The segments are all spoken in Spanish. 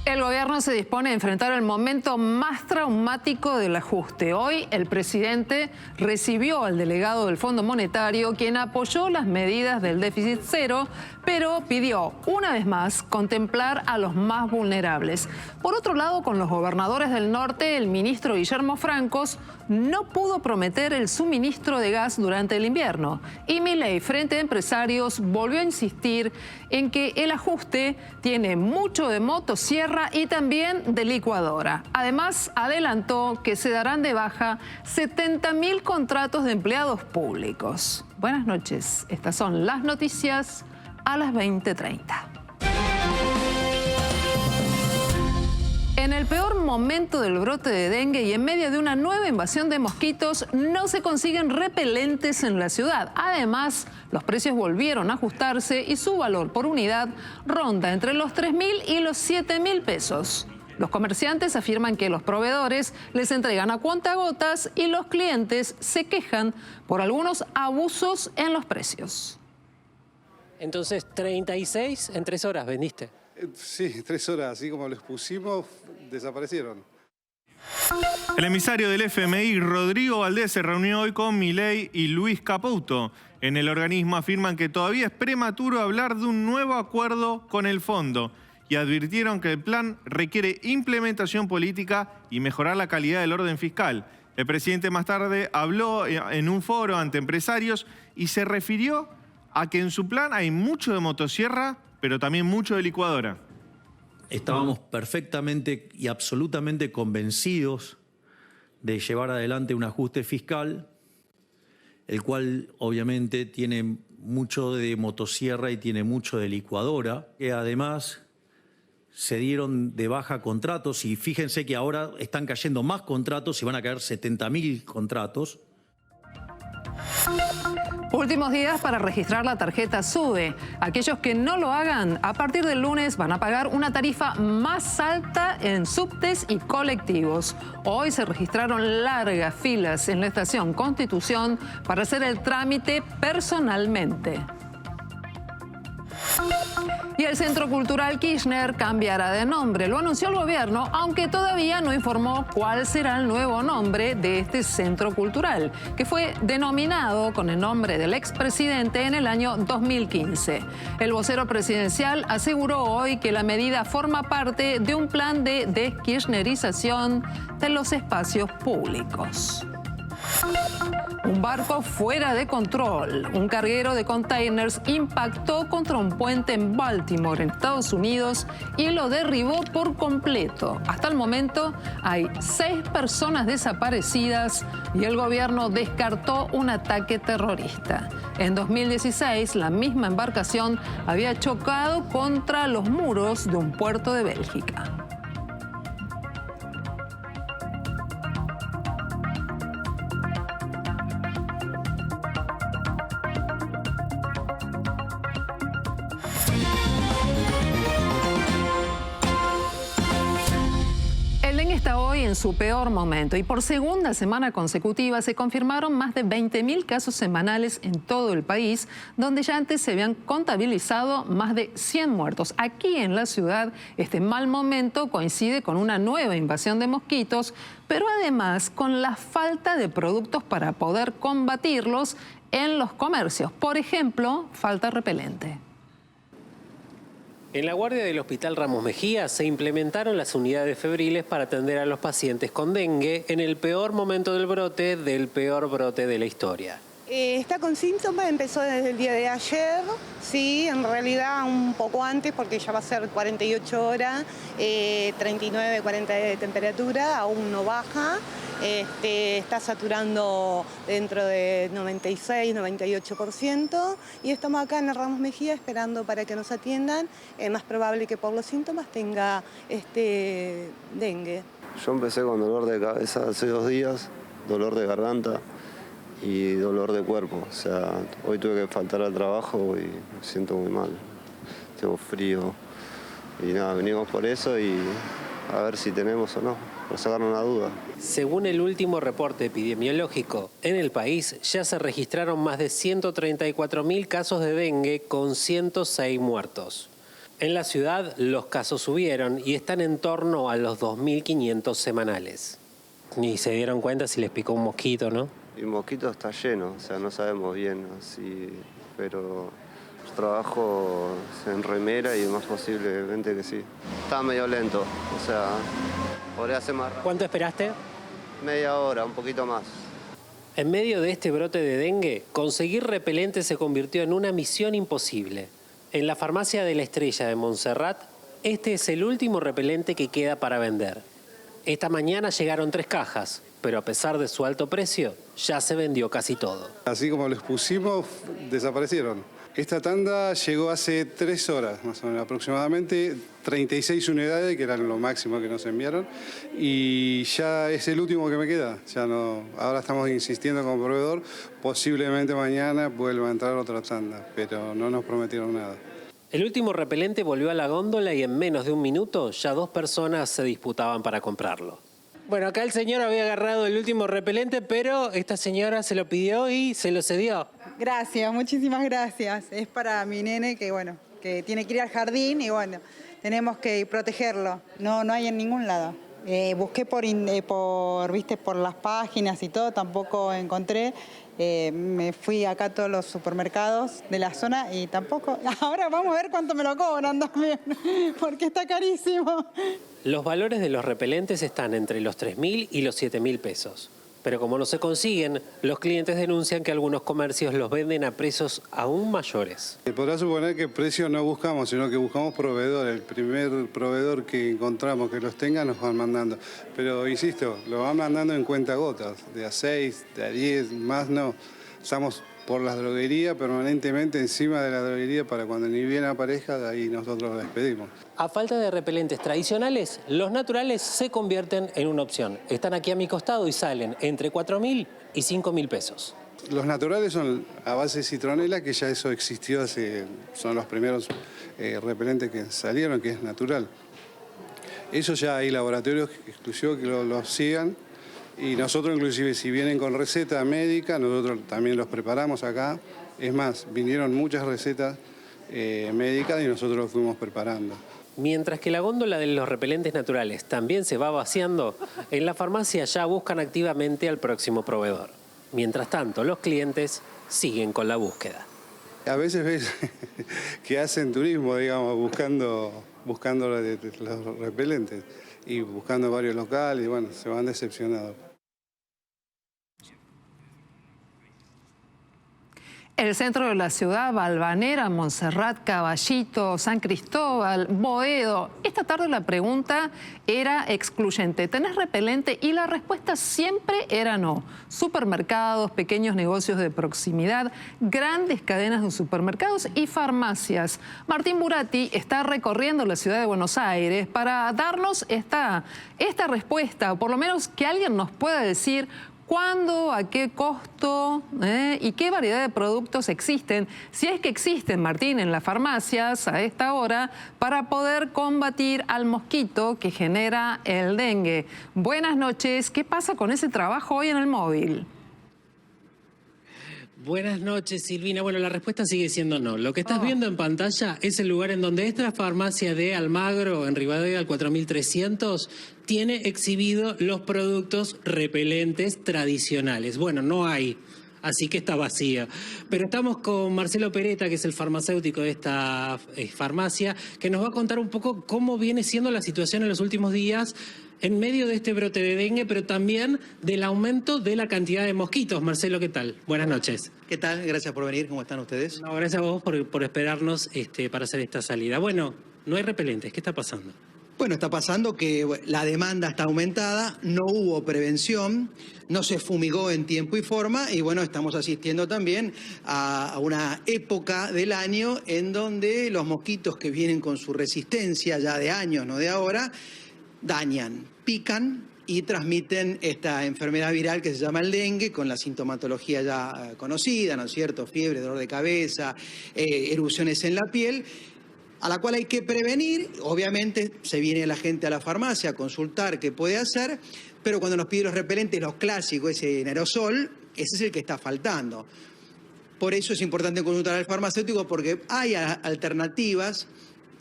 El gobierno se dispone a enfrentar el momento más traumático del ajuste. Hoy el presidente recibió al delegado del Fondo Monetario, quien apoyó las medidas del déficit cero, pero pidió una vez más contemplar a los más vulnerables. Por otro lado, con los gobernadores del norte, el ministro Guillermo Francos no pudo prometer el suministro de gas durante el invierno. Y Milei, frente a empresarios, volvió a insistir en que el ajuste tiene mucho de motosierra y también de licuadora. Además, adelantó que se darán de baja 70.000 contratos de empleados públicos. Buenas noches, estas son las noticias a las 20:30. En el peor momento del brote de dengue y en medio de una nueva invasión de mosquitos, no se consiguen repelentes en la ciudad. Además, los precios volvieron a ajustarse y su valor por unidad ronda entre los 3.000 y los 7.000 pesos. Los comerciantes afirman que los proveedores les entregan a cuentagotas y los clientes se quejan por algunos abusos en los precios. Entonces, 36 en 3 horas vendiste. Sí, 3 horas, así como les pusimos, desaparecieron. El emisario del FMI, Rodrigo Valdés, se reunió hoy con Milei y Luis Caputo. En el organismo afirman que todavía es prematuro hablar de un nuevo acuerdo con el fondo y advirtieron que el plan requiere implementación política y mejorar la calidad del orden fiscal. El presidente más tarde habló en un foro ante empresarios y se refirió a que en su plan hay mucho de motosierra, pero también mucho de licuadora. Estábamos perfectamente y absolutamente convencidos de llevar adelante un ajuste fiscal, el cual obviamente tiene mucho de motosierra y tiene mucho de licuadora, que además se dieron de baja contratos y fíjense que ahora están cayendo más contratos y van a caer 70.000 contratos. Últimos días para registrar la tarjeta SUBE. Aquellos que no lo hagan, a partir del lunes van a pagar una tarifa más alta en subtes y colectivos. Hoy se registraron largas filas en la estación Constitución para hacer el trámite personalmente. Y el Centro Cultural Kirchner cambiará de nombre. Lo anunció el gobierno, aunque todavía no informó cuál será el nuevo nombre de este centro cultural, que fue denominado con el nombre del expresidente en el año 2015. El vocero presidencial aseguró hoy que la medida forma parte de un plan de deskirchnerización de los espacios públicos. Un barco fuera de control, un carguero de containers, impactó contra un puente en Baltimore, en Estados Unidos, y lo derribó por completo. Hasta el momento hay 6 personas desaparecidas y el gobierno descartó un ataque terrorista. En 2016, la misma embarcación había chocado contra los muros de un puerto de Bélgica. Está hoy en su peor momento y por segunda semana consecutiva se confirmaron más de 20.000 casos semanales en todo el país, donde ya antes se habían contabilizado más de 100 muertos. Aquí en la ciudad, este mal momento coincide con una nueva invasión de mosquitos, pero además con la falta de productos para poder combatirlos en los comercios. Por ejemplo, falta repelente. En la guardia del Hospital Ramos Mejía se implementaron las unidades febriles para atender a los pacientes con dengue en el peor momento del peor brote de la historia. Está con síntomas, empezó desde el día de ayer, sí, en realidad un poco antes porque ya va a ser 48 horas, 39, 40 de temperatura, aún no baja. Está saturando dentro de 96, 98% y estamos acá en el Ramos Mejía esperando para que nos atiendan. Es más probable que por los síntomas tenga dengue. Yo empecé con dolor de cabeza hace 2 días, dolor de garganta y dolor de cuerpo. O sea, hoy tuve que faltar al trabajo y me siento muy mal. Tengo frío y nada, venimos por eso y a ver si tenemos o no, por sacarnos una duda. Según el último reporte epidemiológico, en el país ya se registraron más de 134.000 casos de dengue con 106 muertos. En la ciudad los casos subieron y están en torno a los 2.500 semanales. Ni se dieron cuenta si les picó un mosquito, ¿no? El mosquito está lleno, o sea, no sabemos bien, así, pero trabajo en remera y es más posiblemente que sí. Está medio lento, o sea, podría ser más rápido. ¿Cuánto esperaste? Media hora, un poquito más. En medio de este brote de dengue, conseguir repelente se convirtió en una misión imposible. En la farmacia de la Estrella de Montserrat, este es el último repelente que queda para vender. Esta mañana llegaron 3 cajas, pero a pesar de su alto precio, ya se vendió casi todo. Así como les pusimos, desaparecieron. Esta tanda llegó hace 3 horas, más o menos aproximadamente, 36 unidades, que eran lo máximo que nos enviaron, y ya es el último que me queda. Ya no, ahora estamos insistiendo con el proveedor, posiblemente mañana vuelva a entrar otra tanda, pero no nos prometieron nada. El último repelente volvió a la góndola y en menos de un minuto ya 2 personas se disputaban para comprarlo. Bueno, acá el señor había agarrado el último repelente, pero esta señora se lo pidió y se lo cedió. Gracias, muchísimas gracias. Es para mi nene que, bueno, que tiene que ir al jardín y, bueno, tenemos que protegerlo. No hay en ningún lado. Busqué por las páginas y todo, tampoco encontré. Me fui acá a todos los supermercados de la zona y tampoco... Ahora vamos a ver cuánto me lo cobran también, porque está carísimo. Los valores de los repelentes están entre los 3.000 y los 7.000 pesos. Pero como no se consiguen, los clientes denuncian que algunos comercios los venden a precios aún mayores. Podrá suponer que precio no buscamos, sino que buscamos proveedor. El primer proveedor que encontramos que los tenga nos van mandando. Pero insisto, lo van mandando en cuentagotas, de a 6, de a 10, más no. Estamos por las droguerías permanentemente encima de la droguería para cuando ni bien aparezca, de ahí nosotros les pedimos. A falta de repelentes tradicionales, los naturales se convierten en una opción. Están aquí a mi costado y salen entre 4.000 y 5.000 pesos. Los naturales son a base de citronela, que ya eso existió son los primeros repelentes que salieron, que es natural. Eso ya hay laboratorios exclusivos que lo sigan. Y nosotros inclusive si vienen con receta médica, nosotros también los preparamos acá. Es más, vinieron muchas recetas médicas y nosotros los fuimos preparando. Mientras que la góndola de los repelentes naturales también se va vaciando, en la farmacia ya buscan activamente al próximo proveedor. Mientras tanto, los clientes siguen con la búsqueda. A veces ves que hacen turismo, digamos, buscando los repelentes y buscando varios locales y bueno, se van decepcionados. El centro de la ciudad, Balvanera, Montserrat, Caballito, San Cristóbal, Boedo. Esta tarde la pregunta era excluyente. ¿Tenés repelente? Y la respuesta siempre era no. Supermercados, pequeños negocios de proximidad, grandes cadenas de supermercados y farmacias. Martín Buratti está recorriendo la ciudad de Buenos Aires para darnos esta respuesta, o por lo menos que alguien nos pueda decir ¿cuándo, a qué costo y qué variedad de productos existen? Si es que existen, Martín, en las farmacias a esta hora para poder combatir al mosquito que genera el dengue. Buenas noches. ¿Qué pasa con ese trabajo hoy en el móvil? Buenas noches, Silvina. Bueno, la respuesta sigue siendo no. Lo que estás viendo en pantalla es el lugar en donde esta farmacia de Almagro, en Rivadavia al 4300, tiene exhibido los productos repelentes tradicionales. Bueno, no hay, así que está vacía. Pero estamos con Marcelo Pereta, que es el farmacéutico de esta farmacia, que nos va a contar un poco cómo viene siendo la situación en los últimos días en medio de este brote de dengue, pero también del aumento de la cantidad de mosquitos. Marcelo, ¿qué tal? Buenas noches. ¿Qué tal? Gracias por venir. ¿Cómo están ustedes? No, gracias a vos por esperarnos para hacer esta salida. Bueno, no hay repelentes. ¿Qué está pasando? Bueno, está pasando que la demanda está aumentada, no hubo prevención, no se fumigó en tiempo y forma y bueno, estamos asistiendo también a una época del año en donde los mosquitos que vienen con su resistencia ya de años, no de ahora, dañan, pican y transmiten esta enfermedad viral que se llama el dengue, con la sintomatología ya conocida, ¿no es cierto? Fiebre, dolor de cabeza, erupciones en la piel, a la cual hay que prevenir. Obviamente se viene la gente a la farmacia a consultar qué puede hacer, pero cuando nos pide los repelentes, los clásicos, ese aerosol, ese es el que está faltando. Por eso es importante consultar al farmacéutico, porque hay alternativas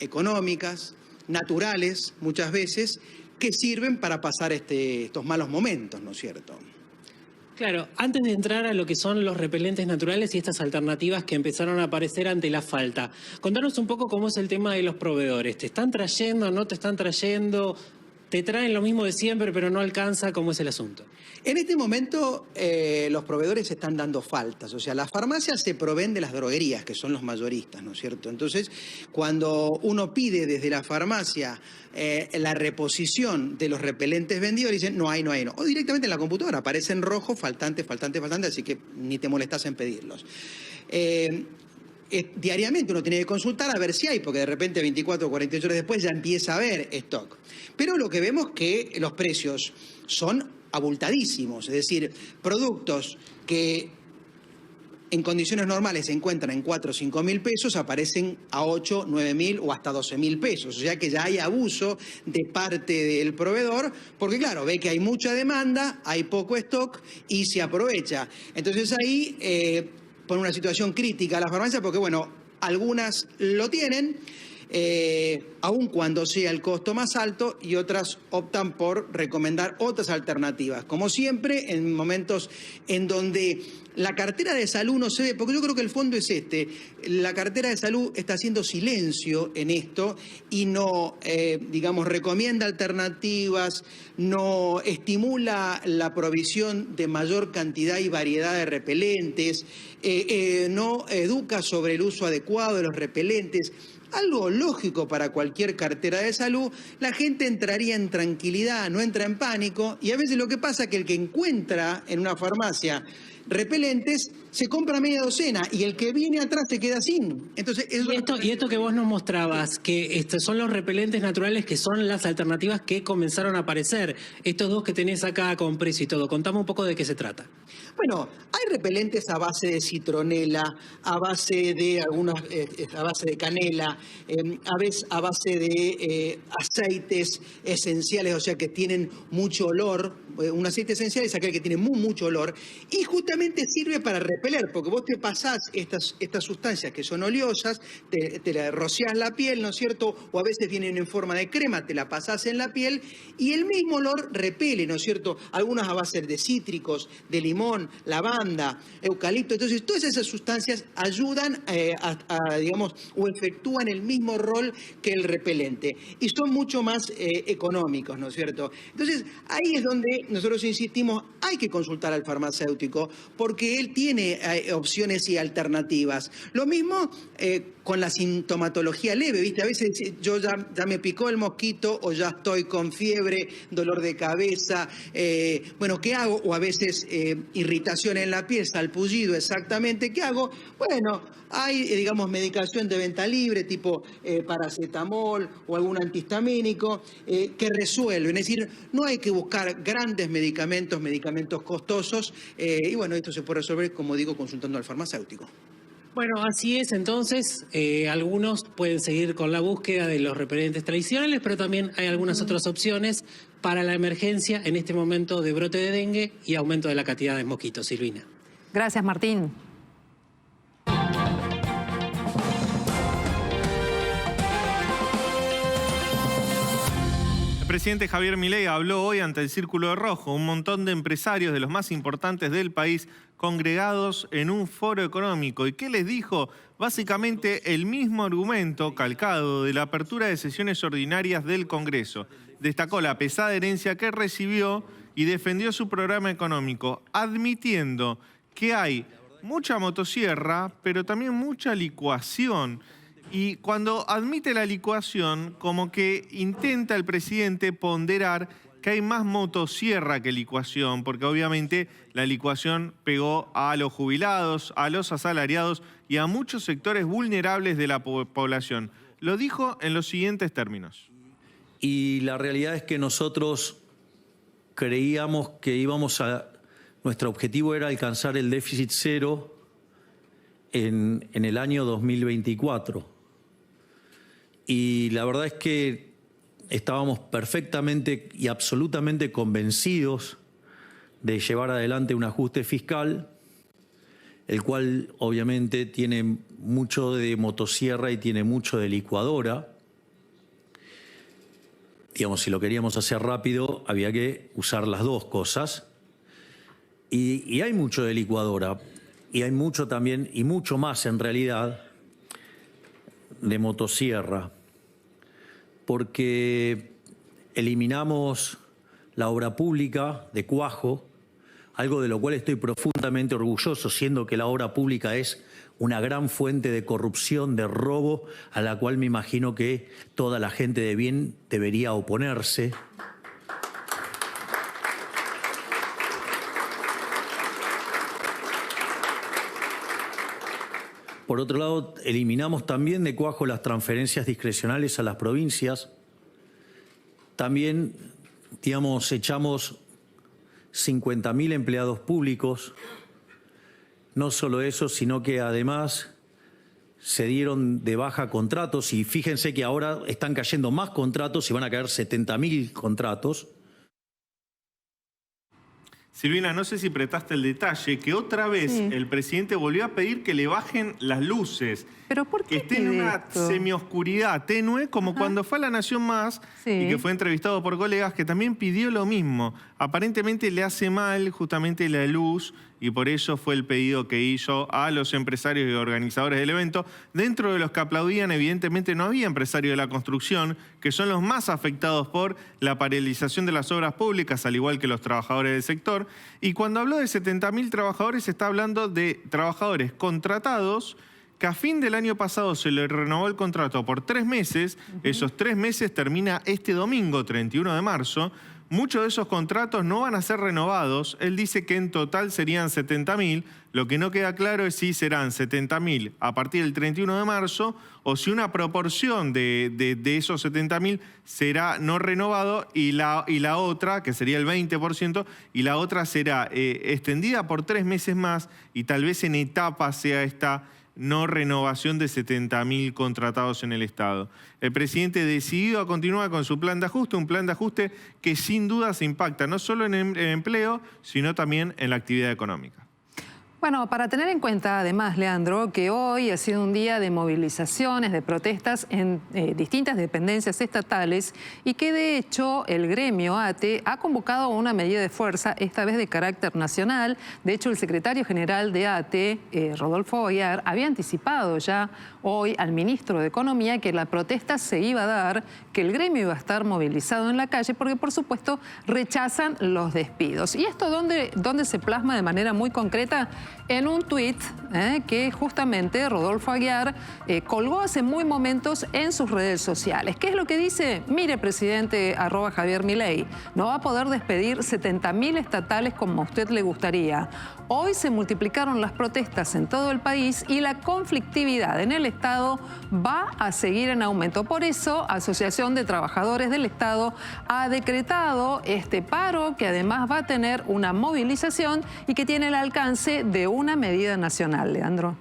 económicas, naturales, muchas veces, que sirven para pasar estos malos momentos, ¿no es cierto? Claro, antes de entrar a lo que son los repelentes naturales y estas alternativas que empezaron a aparecer ante la falta, contanos un poco cómo es el tema de los proveedores. ¿Te están trayendo, no te están trayendo? ¿Te traen lo mismo de siempre pero no alcanza? ¿Cómo es el asunto? En este momento los proveedores están dando faltas, o sea, las farmacias se proveen de las droguerías, que son los mayoristas, ¿no es cierto? Entonces, cuando uno pide desde la farmacia la reposición de los repelentes vendidos, dicen no hay. O directamente en la computadora aparece en rojo, faltante, así que ni te molestas en pedirlos. Diariamente uno tiene que consultar a ver si hay, porque de repente 24 o 48 horas después ya empieza a haber stock. Pero lo que vemos es que los precios son abultadísimos, es decir, productos que en condiciones normales se encuentran en 4 o 5 mil pesos, aparecen a 8, 9 mil o hasta 12 mil pesos. O sea que ya hay abuso de parte del proveedor, porque claro, ve que hay mucha demanda, hay poco stock y se aprovecha. Entonces ahí pone una situación crítica a la farmacia, porque bueno, algunas lo tienen, aun cuando sea el costo más alto, y otras optan por recomendar otras alternativas. Como siempre, en momentos en donde la cartera de salud no se ve, porque yo creo que el fondo es la cartera de salud está haciendo silencio en esto y no, recomienda alternativas, no estimula la provisión de mayor cantidad y variedad de repelentes, no educa sobre el uso adecuado de los repelentes. Algo lógico para cualquier cartera de salud, la gente entraría en tranquilidad, no entra en pánico, y a veces lo que pasa es que el que encuentra en una farmacia repelentes se compra media docena y el que viene atrás se queda sin. Entonces, y esto que vos nos mostrabas, que estos son los repelentes naturales, que son las alternativas que comenzaron a aparecer, estos dos que tenés acá con precio y todo, contame un poco de qué se trata. Bueno, hay repelentes a base de citronela, a base de a base de canela, a base de aceites esenciales, o sea que tienen mucho olor. Un aceite esencial es aquel que tiene mucho olor y justamente sirve para repeler, porque vos te pasás estas sustancias que son oleosas, te la rociás la piel, ¿no es cierto? O a veces vienen en forma de crema, te la pasás en la piel y el mismo olor repele, ¿no es cierto? Algunas a base de cítricos, de limón, lavanda, eucalipto. Entonces, todas esas sustancias ayudan o efectúan el mismo rol que el repelente y son mucho más económicos, ¿no es cierto? Entonces, ahí es donde nosotros insistimos, hay que consultar al farmacéutico porque él tiene opciones y alternativas. Lo mismo con la sintomatología leve, ¿viste? A veces yo ya me picó el mosquito o ya estoy con fiebre, dolor de cabeza, ¿qué hago? O a veces irritación en la piel, salpullido, exactamente, ¿qué hago? Bueno, hay, medicación de venta libre, tipo paracetamol o algún antihistamínico, que resuelven. Es decir, no hay que buscar grandes medicamentos costosos, y bueno, esto se puede resolver, como digo, consultando al farmacéutico. Bueno, así es, entonces, algunos pueden seguir con la búsqueda de los repelentes tradicionales, pero también hay algunas otras opciones para la emergencia en este momento de brote de dengue y aumento de la cantidad de mosquitos. Silvina. Gracias, Martín. El presidente Javier Milei habló hoy ante el Círculo Rojo, un montón de empresarios de los más importantes del país congregados en un foro económico. ¿Y qué les dijo? Básicamente el mismo argumento calcado de la apertura de sesiones ordinarias del Congreso. Destacó la pesada herencia que recibió y defendió su programa económico, admitiendo que hay mucha motosierra, pero también mucha licuación. Y cuando admite la licuación, como que intenta el presidente ponderar que hay más motosierra que licuación, porque obviamente la licuación pegó a los jubilados, a los asalariados y a muchos sectores vulnerables de la población. Lo dijo en los siguientes términos. Y la realidad es que nosotros creíamos que nuestro objetivo era alcanzar el déficit cero en el año 2024. Y la verdad es que estábamos perfectamente y absolutamente convencidos de llevar adelante un ajuste fiscal, el cual obviamente tiene mucho de motosierra y tiene mucho de licuadora. Digamos, si lo queríamos hacer rápido, había que usar las dos cosas. Y hay mucho de licuadora, y hay mucho también, y mucho más en realidad, de motosierra, porque eliminamos la obra pública de cuajo, algo de lo cual estoy profundamente orgulloso, siendo que la obra pública es una gran fuente de corrupción, de robo, a la cual me imagino que toda la gente de bien debería oponerse. Por otro lado, eliminamos también de cuajo las transferencias discrecionales a las provincias. También, digamos, echamos 50.000 empleados públicos. No solo eso, sino que además se dieron de baja contratos y fíjense que ahora están cayendo más contratos y van a caer 70.000 contratos. Silvina, no sé si prestaste el detalle, que otra vez el presidente volvió a pedir que le bajen las luces. ¿Pero por qué? Que esté en una semioscuridad tenue, como cuando fue a La Nación Más y que fue entrevistado por colegas, que también pidió lo mismo. Aparentemente le hace mal justamente la luz y por eso fue el pedido que hizo a los empresarios y organizadores del evento. Dentro de los que aplaudían, evidentemente no había empresarios de la construcción, que son los más afectados por la paralización de las obras públicas, al igual que los trabajadores del sector. Y cuando habló de 70.000 trabajadores, está hablando de trabajadores contratados que a fin del año pasado se le renovó el contrato por 3 meses. Esos 3 meses termina este domingo, 31 de marzo. Muchos de esos contratos no van a ser renovados. Él dice que en total serían 70.000. Lo que no queda claro es si serán 70.000 a partir del 31 de marzo o si una proporción de esos 70.000 será no renovado y la otra, que sería el 20%, y la otra será extendida por 3 meses más y tal vez en etapas sea esta no renovación de 70.000 contratados en el Estado. El presidente decidido a continuar con su plan de ajuste, un plan de ajuste que sin duda se impacta no solo en el empleo, sino también en la actividad económica. Bueno, para tener en cuenta además, Leandro, que hoy ha sido un día de movilizaciones, de protestas en distintas dependencias estatales y que de hecho el gremio ATE ha convocado una medida de fuerza, esta vez de carácter nacional. De hecho, el secretario general de ATE, Rodolfo Aguiar, había anticipado ya hoy al ministro de Economía que la protesta se iba a dar, que el gremio iba a estar movilizado en la calle porque, por supuesto, rechazan los despidos. ¿Y esto dónde se plasma de manera muy concreta? En un tuit que justamente Rodolfo Aguiar colgó hace muy momentos en sus redes sociales. ¿Qué es lo que dice? Mire, presidente @Javier Milei, no va a poder despedir 70.000 estatales como a usted le gustaría. Hoy se multiplicaron las protestas en todo el país y la conflictividad en el Estado va a seguir en aumento. Por eso, Asociación de Trabajadores del Estado ha decretado este paro, que además va a tener una movilización y que tiene el alcance de una medida nacional, Leandro.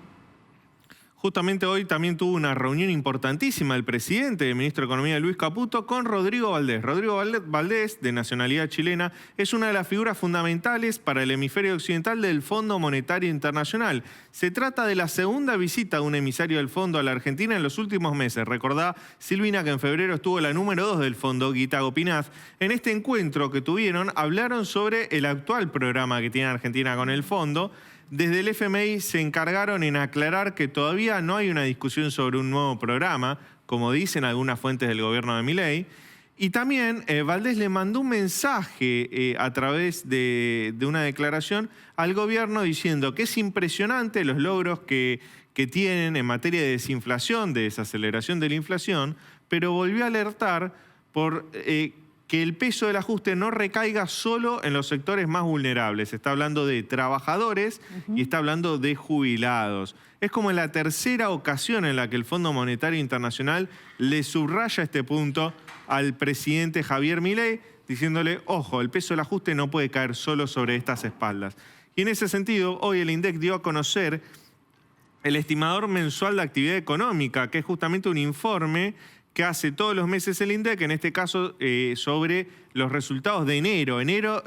Justamente hoy también tuvo una reunión importantísima el presidente, el ministro de Economía Luis Caputo, con Rodrigo Valdés. Rodrigo Valdés, de nacionalidad chilena, es una de las figuras fundamentales para el hemisferio occidental del Fondo Monetario Internacional. Se trata de la segunda visita de un emisario del fondo a la Argentina en los últimos meses. Recordá, Silvina, que en febrero estuvo la número 2 del fondo, Guita Gopinaz. En este encuentro que tuvieron, hablaron sobre el actual programa que tiene Argentina con el fondo. Desde el FMI se encargaron en aclarar que todavía no hay una discusión sobre un nuevo programa, como dicen algunas fuentes del gobierno de Milei. Y también Valdés le mandó un mensaje a través de una declaración al gobierno diciendo que es impresionante los logros que tienen en materia de desinflación, de desaceleración de la inflación, pero volvió a alertar por que el peso del ajuste no recaiga solo en los sectores más vulnerables. Está hablando de trabajadores y está hablando de jubilados. Es como la tercera ocasión en la que el Fondo Monetario Internacional le subraya este punto al presidente Javier Milei, diciéndole, ojo, el peso del ajuste no puede caer solo sobre estas espaldas. Y en ese sentido, hoy el INDEC dio a conocer el estimador mensual de actividad económica, que es justamente un informe que hace todos los meses el INDEC, en este caso sobre los resultados de enero. Enero,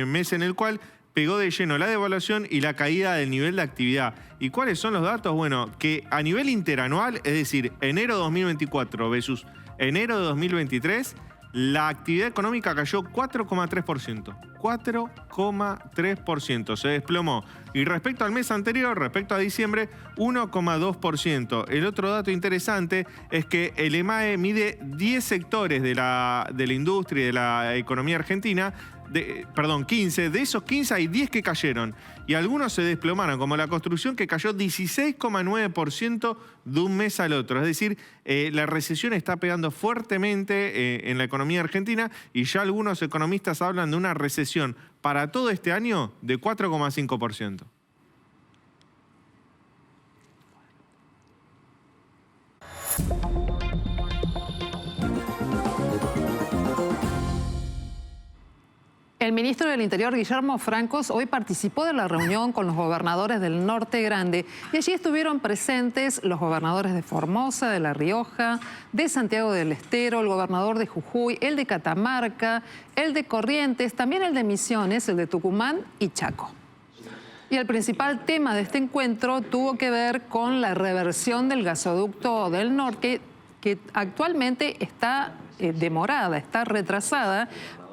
mes en el cual pegó de lleno la devaluación y la caída del nivel de actividad. ¿Y cuáles son los datos? Bueno, que a nivel interanual, es decir, enero 2024 versus enero de 2023, la actividad económica cayó 4,3%. 4,3%. Se desplomó. Y respecto al mes anterior, respecto a diciembre, 1,2%. El otro dato interesante es que el EMAE mide 10 sectores de la industria y de la economía argentina. 15. De esos 15 hay 10 que cayeron. Y algunos se desplomaron, como la construcción, que cayó 16,9% de un mes al otro. Es decir, la recesión está pegando fuertemente en la economía argentina y ya algunos economistas hablan de una recesión para todo este año de 4,5%. El ministro del Interior, Guillermo Francos, hoy participó de la reunión con los gobernadores del Norte Grande y allí estuvieron presentes los gobernadores de Formosa, de La Rioja, de Santiago del Estero, el gobernador de Jujuy, el de Catamarca, el de Corrientes, también el de Misiones, el de Tucumán y Chaco. Y el principal tema de este encuentro tuvo que ver con la reversión del gasoducto del norte, que actualmente está demorada, está retrasada.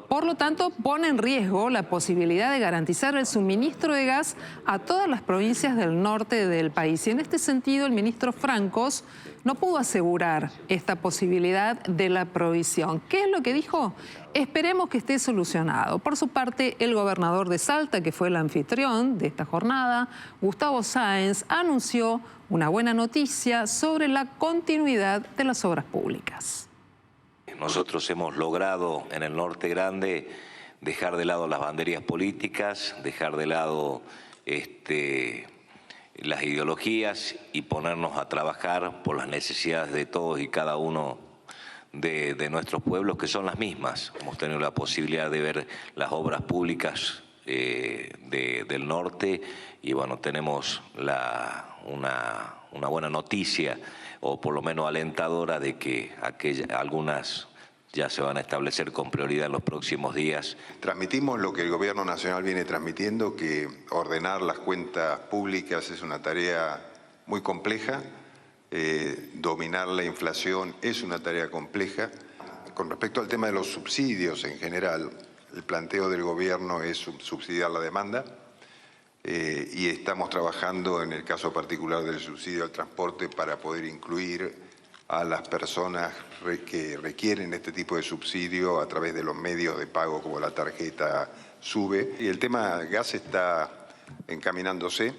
Por lo tanto, pone en riesgo la posibilidad de garantizar el suministro de gas a todas las provincias del norte del país. Y en este sentido, el ministro Francos no pudo asegurar esta posibilidad de la provisión. ¿Qué es lo que dijo? Esperemos que esté solucionado. Por su parte, el gobernador de Salta, que fue el anfitrión de esta jornada, Gustavo Sáenz, anunció una buena noticia sobre la continuidad de las obras públicas. Nosotros hemos logrado en el Norte Grande dejar de lado las banderías políticas, dejar de lado las ideologías y ponernos a trabajar por las necesidades de todos y cada uno de nuestros pueblos, que son las mismas. Hemos tenido la posibilidad de ver las obras públicas del norte y bueno, tenemos una buena noticia, o por lo menos alentadora, de que algunas ya se van a establecer con prioridad en los próximos días. Transmitimos lo que el Gobierno Nacional viene transmitiendo, que ordenar las cuentas públicas es una tarea muy compleja, dominar la inflación es una tarea compleja. Con respecto al tema de los subsidios en general, el planteo del Gobierno es subsidiar la demanda. Y estamos trabajando en el caso particular del subsidio al transporte para poder incluir a las personas que requieren este tipo de subsidio a través de los medios de pago como la tarjeta SUBE. Y el tema gas está encaminándose.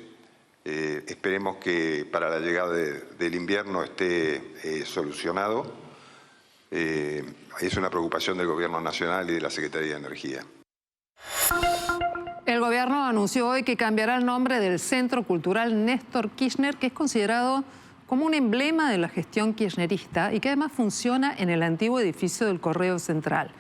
Esperemos que para la llegada del invierno esté solucionado. Es una preocupación del Gobierno Nacional y de la Secretaría de Energía. El gobierno anunció hoy que cambiará el nombre del Centro Cultural Néstor Kirchner, que es considerado como un emblema de la gestión kirchnerista y que además funciona en el antiguo edificio del Correo Central.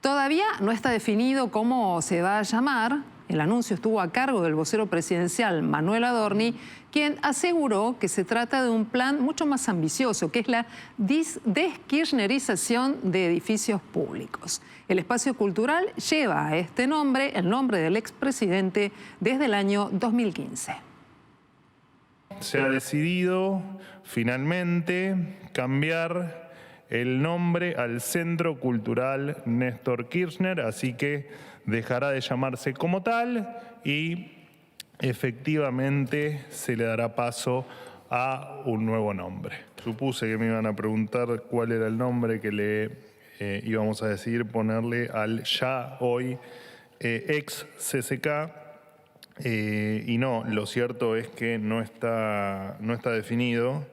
Todavía no está definido cómo se va a llamar. El anuncio estuvo a cargo del vocero presidencial Manuel Adorni, quien aseguró que se trata de un plan mucho más ambicioso, que es la deskirchnerización de edificios públicos. El espacio cultural lleva a este nombre, el nombre del expresidente, desde el año 2015. Se ha decidido finalmente cambiar el nombre al Centro Cultural Néstor Kirchner, así que dejará de llamarse como tal y efectivamente se le dará paso a un nuevo nombre. Supuse que me iban a preguntar cuál era el nombre que le íbamos a decidir ponerle al ya hoy ex CCK. Y no, lo cierto es que no está definido.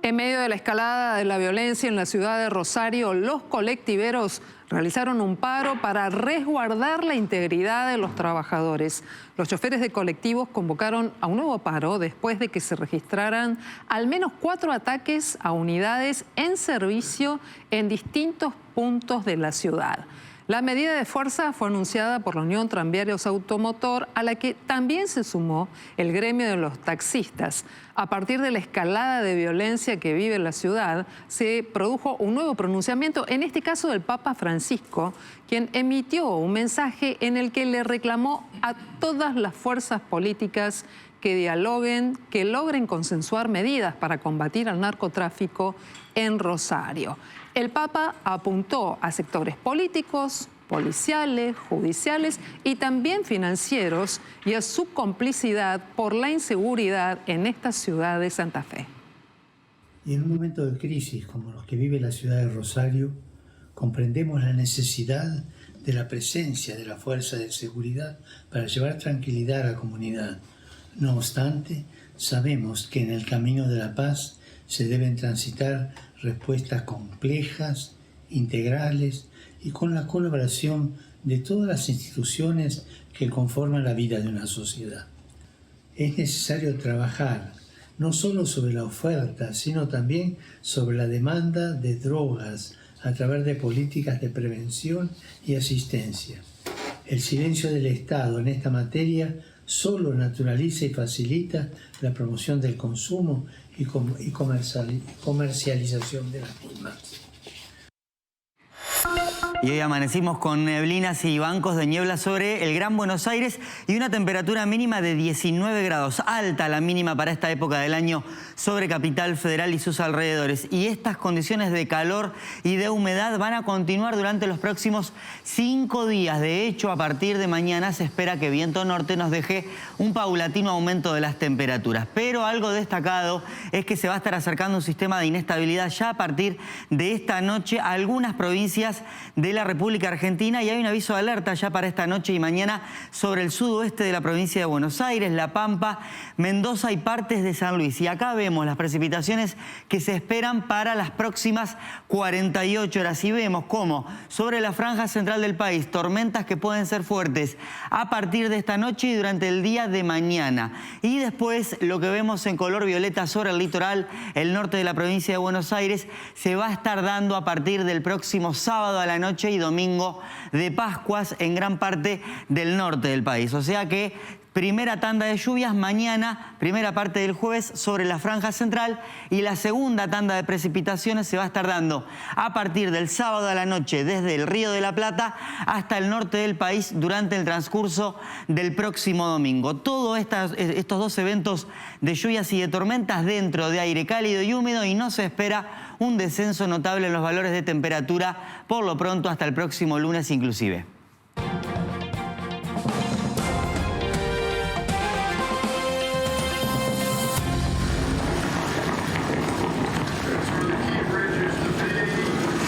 En medio de la escalada de la violencia en la ciudad de Rosario, los colectiveros realizaron un paro para resguardar la integridad de los trabajadores. Los choferes de colectivos convocaron a un nuevo paro después de que se registraran al menos 4 ataques a unidades en servicio en distintos puntos de la ciudad. La medida de fuerza fue anunciada por la Unión Tranviarios Automotor, a la que también se sumó el gremio de los taxistas. A partir de la escalada de violencia que vive la ciudad, se produjo un nuevo pronunciamiento, en este caso del Papa Francisco, quien emitió un mensaje en el que le reclamó a todas las fuerzas políticas que dialoguen, que logren consensuar medidas para combatir al narcotráfico en Rosario. El Papa apuntó a sectores políticos, policiales, judiciales y también financieros y a su complicidad por la inseguridad en esta ciudad de Santa Fe. Y en un momento de crisis como los que vive la ciudad de Rosario, comprendemos la necesidad de la presencia de la fuerza de seguridad para llevar tranquilidad a la comunidad. No obstante, sabemos que en el camino de la paz se deben transitar respuestas complejas, integrales y con la colaboración de todas las instituciones que conforman la vida de una sociedad. Es necesario trabajar no solo sobre la oferta, sino también sobre la demanda de drogas a través de políticas de prevención y asistencia. El silencio del Estado en esta materia solo naturaliza y facilita la promoción del consumo y comercialización de las mismas. Y hoy amanecimos con neblinas y bancos de niebla sobre el Gran Buenos Aires y una temperatura mínima de 19 grados. Alta la mínima para esta época del año sobre Capital Federal y sus alrededores. Y estas condiciones de calor y de humedad van a continuar durante los próximos 5 días. De hecho, a partir de mañana se espera que viento norte nos deje un paulatino aumento de las temperaturas. Pero algo destacado es que se va a estar acercando un sistema de inestabilidad ya a partir de esta noche a algunas provincias de la República Argentina y hay un aviso de alerta ya para esta noche y mañana sobre el sudoeste de la provincia de Buenos Aires, La Pampa, Mendoza y partes de San Luis. Y acá vemos las precipitaciones que se esperan para las próximas 48 horas y vemos cómo sobre la franja central del país tormentas que pueden ser fuertes a partir de esta noche y durante el día de mañana. Y después lo que vemos en color violeta sobre el litoral, el norte de la provincia de Buenos Aires, se va a estar dando a partir del próximo sábado a la noche y domingo de Pascuas en gran parte del norte del país. O sea que primera tanda de lluvias mañana, primera parte del jueves sobre la franja central y la segunda tanda de precipitaciones se va a estar dando a partir del sábado a la noche desde el Río de la Plata hasta el norte del país durante el transcurso del próximo domingo. Todos estos dos eventos de lluvias y de tormentas dentro de aire cálido y húmedo y no se espera un descenso notable en los valores de temperatura por lo pronto hasta el próximo lunes inclusive.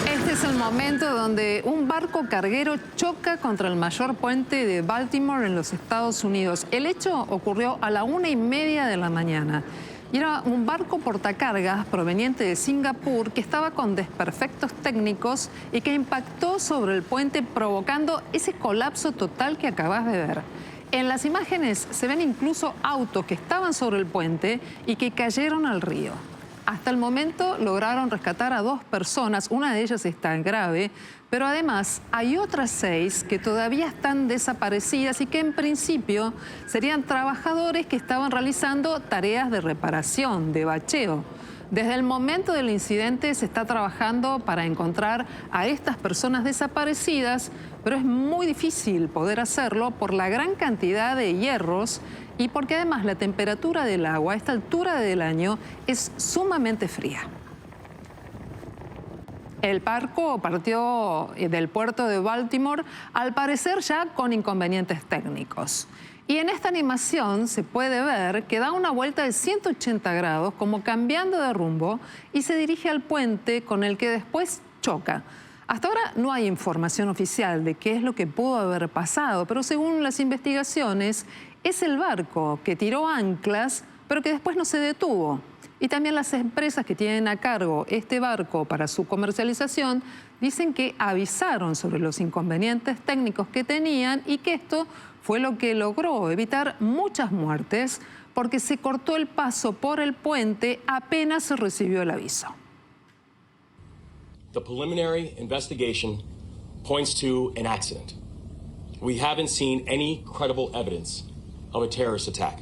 Este es el momento donde un barco carguero choca contra el mayor puente de Baltimore en los Estados Unidos. El hecho ocurrió a la 1:30 de la mañana. Y era un barco portacargas proveniente de Singapur que estaba con desperfectos técnicos y que impactó sobre el puente provocando ese colapso total que acabas de ver. En las imágenes se ven incluso autos que estaban sobre el puente y que cayeron al río. Hasta el momento lograron rescatar a 2 personas, una de ellas está grave, pero además hay otras 6 que todavía están desaparecidas y que en principio serían trabajadores que estaban realizando tareas de reparación, de bacheo. Desde el momento del incidente se está trabajando para encontrar a estas personas desaparecidas, pero es muy difícil poder hacerlo por la gran cantidad de hierros y porque además la temperatura del agua a esta altura del año es sumamente fría. El barco partió del puerto de Baltimore, al parecer ya con inconvenientes técnicos. Y en esta animación se puede ver que da una vuelta de 180 grados, como cambiando de rumbo, y se dirige al puente con el que después choca. Hasta ahora no hay información oficial de qué es lo que pudo haber pasado, pero según las investigaciones, es el barco que tiró anclas, pero que después no se detuvo. Y también las empresas que tienen a cargo este barco para su comercialización dicen que avisaron sobre los inconvenientes técnicos que tenían y que esto fue lo que logró evitar muchas muertes porque se cortó el paso por el puente apenas se recibió el aviso. The preliminary investigation points to an accident. We haven't seen any credible evidence of a terrorist attack.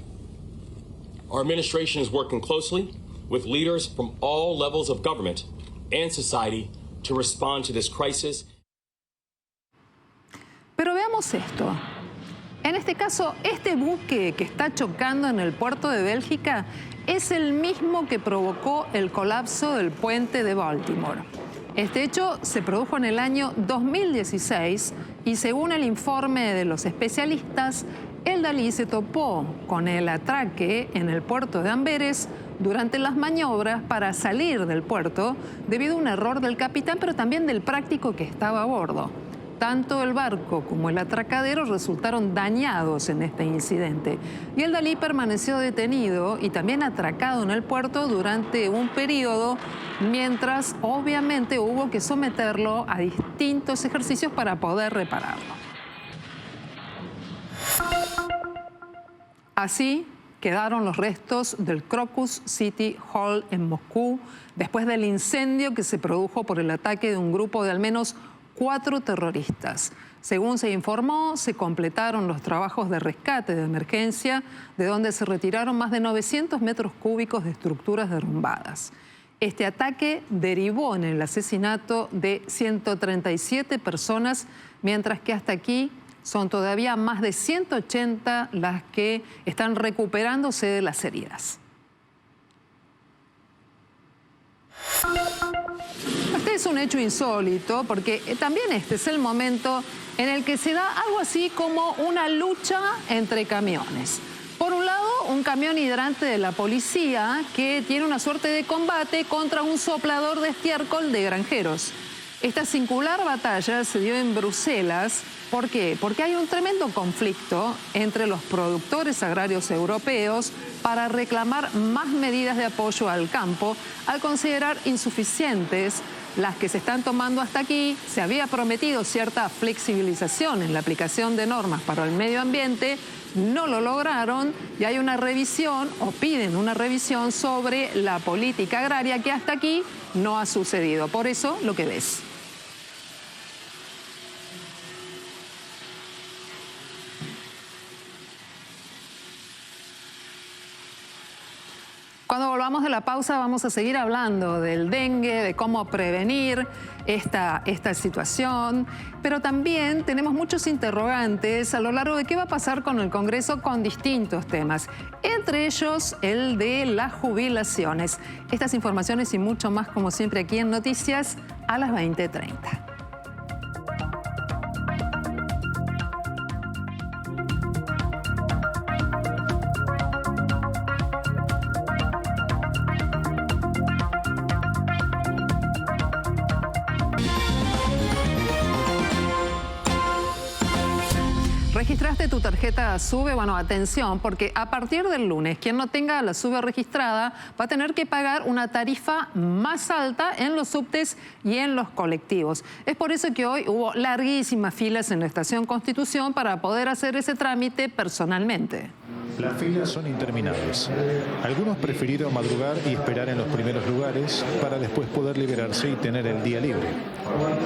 Our administration is working closely with leaders from all levels of government and society to respond to this crisis. Pero veamos esto. En este caso, este buque que está chocando en el puerto de Bélgica es el mismo que provocó el colapso del puente de Baltimore. Este hecho se produjo en el año 2016 y según el informe de los especialistas, el Dalí se topó con el atraque en el puerto de Amberes durante las maniobras para salir del puerto debido a un error del capitán, pero también del práctico que estaba a bordo. Tanto el barco como el atracadero resultaron dañados en este incidente. Y el Dalí permaneció detenido y también atracado en el puerto durante un periodo, mientras obviamente hubo que someterlo a distintos ejercicios para poder repararlo. Así quedaron los restos del Crocus City Hall en Moscú después del incendio que se produjo por el ataque de un grupo de al menos 4 terroristas. Según se informó, se completaron los trabajos de rescate de emergencia, de donde se retiraron más de 900 metros cúbicos de estructuras derrumbadas. Este ataque derivó en el asesinato de 137 personas, mientras que hasta aquí son todavía más de 180 las que están recuperándose de las heridas. Este es un hecho insólito porque también este es el momento en el que se da algo así como una lucha entre camiones. Por un lado, un camión hidrante de la policía que tiene una suerte de combate contra un soplador de estiércol de granjeros. Esta singular batalla se dio en Bruselas. ¿Por qué? Porque hay un tremendo conflicto entre los productores agrarios europeos para reclamar más medidas de apoyo al campo al considerar insuficientes las que se están tomando hasta aquí. Se había prometido cierta flexibilización en la aplicación de normas para el medio ambiente, no lo lograron y hay una revisión o piden una revisión sobre la política agraria que hasta aquí no ha sucedido. Por eso lo que ves. Cuando volvamos de la pausa vamos a seguir hablando del dengue, de cómo prevenir esta situación, pero también tenemos muchos interrogantes a lo largo de qué va a pasar con el Congreso con distintos temas, entre ellos el de las jubilaciones. Estas informaciones y mucho más, como siempre, aquí en Noticias a las 20:30. ¿Registraste tu tarjeta SUBE? Bueno, atención, porque a partir del lunes, quien no tenga la SUBE registrada va a tener que pagar una tarifa más alta en los subtes y en los colectivos. Es por eso que hoy hubo larguísimas filas en la Estación Constitución para poder hacer ese trámite personalmente. Las filas son interminables. Algunos prefirieron madrugar y esperar en los primeros lugares para después poder liberarse y tener el día libre.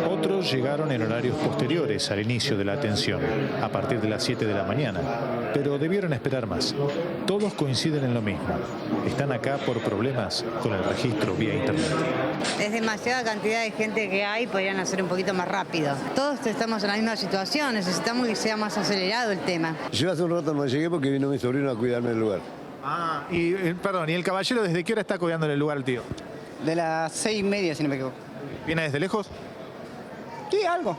Otros llegaron en horarios posteriores al inicio de la atención, a partir de las 7 de la mañana, pero debieron esperar más. Todos coinciden en lo mismo. Están acá por problemas con el registro vía internet. Es demasiada cantidad de gente que hay, podrían hacer un poquito más rápido. Todos estamos en la misma situación, necesitamos que sea más acelerado el tema. Yo hace un rato no llegué porque vino mi sobrino a cuidarme el lugar. Ah, y perdón, ¿y el caballero desde qué hora está cuidando el lugar al tío? De las 6:30, si no me equivoco. ¿Viene desde lejos? Sí, algo.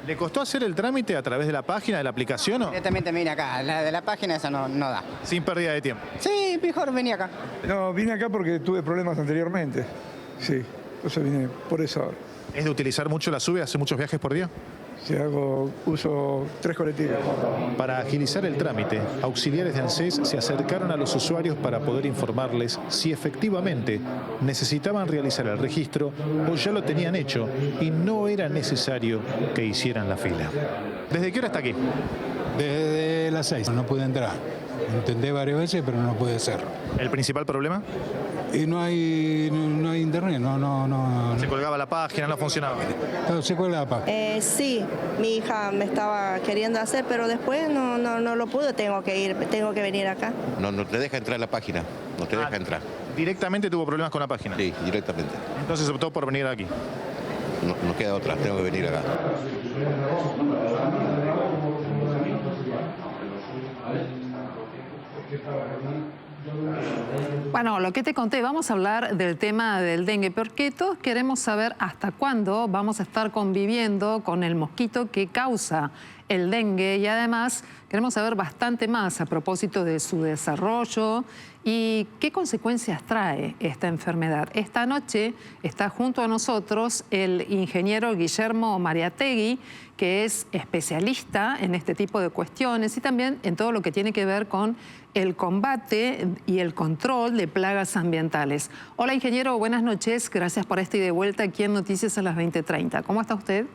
¿Le costó hacer el trámite a través de la página, de la aplicación o? Directamente vine acá, la de la página esa no da. Sin pérdida de tiempo. Sí, mejor venía acá. No, vine acá porque tuve problemas anteriormente. Sí, entonces vine por eso ahora. ¿Es de utilizar mucho la SUBE? ¿Hace muchos viajes por día? Uso 3 colectivos. Para agilizar el trámite, auxiliares de ANSES se acercaron a los usuarios para poder informarles si efectivamente necesitaban realizar el registro o ya lo tenían hecho y no era necesario que hicieran la fila. ¿Desde qué hora está aquí? Desde las 6. No pude entrar. Intenté varias veces, pero no pude hacerlo. ¿El principal problema? Y no hay internet, no. ¿Se colgaba la página, no funcionaba? No, se colgaba la página. Sí, mi hija me estaba queriendo hacer, pero después no lo pude, tengo que venir acá. No te deja entrar a la página, no te deja entrar. ¿Directamente tuvo problemas con la página? Sí, directamente. Entonces optó por venir aquí. No queda otra, tengo que venir acá. Bueno, lo que te conté, vamos a hablar del tema del dengue, porque todos queremos saber hasta cuándo vamos a estar conviviendo con el mosquito que causa el dengue y además queremos saber bastante más a propósito de su desarrollo y qué consecuencias trae esta enfermedad. Esta noche está junto a nosotros el ingeniero Guillermo Mariategui, que es especialista en este tipo de cuestiones y también en todo lo que tiene que ver con el combate y el control de plagas ambientales. Hola, ingeniero, buenas noches. Gracias por esta ida y vuelta aquí en Noticias a las 20:30. ¿Cómo está usted?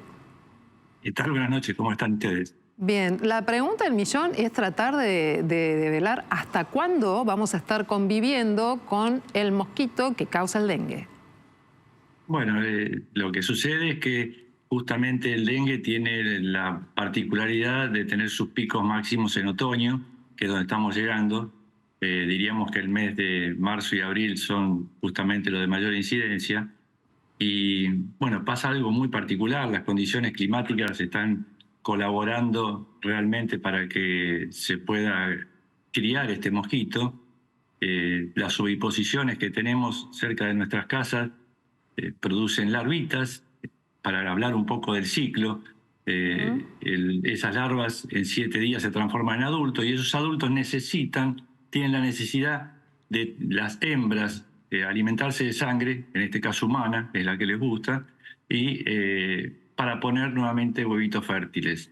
¿Qué tal? Buenas noches. ¿Cómo están ustedes? Bien, la pregunta del millón es tratar de develar hasta cuándo vamos a estar conviviendo con el mosquito que causa el dengue. Bueno, lo que sucede es que justamente el dengue tiene la particularidad de tener sus picos máximos en otoño, que es donde estamos llegando. Diríamos que el mes de marzo y abril son justamente los de mayor incidencia. Y bueno, pasa algo muy particular, las condiciones climáticas están colaborando realmente para que se pueda criar este mosquito. Las oviposiciones que tenemos cerca de nuestras casas producen larvitas. Para hablar un poco del ciclo, esas larvas en 7 días se transforman en adultos y esos adultos tienen la necesidad de las hembras alimentarse de sangre, en este caso humana, es la que les gusta, y para poner nuevamente huevitos fértiles.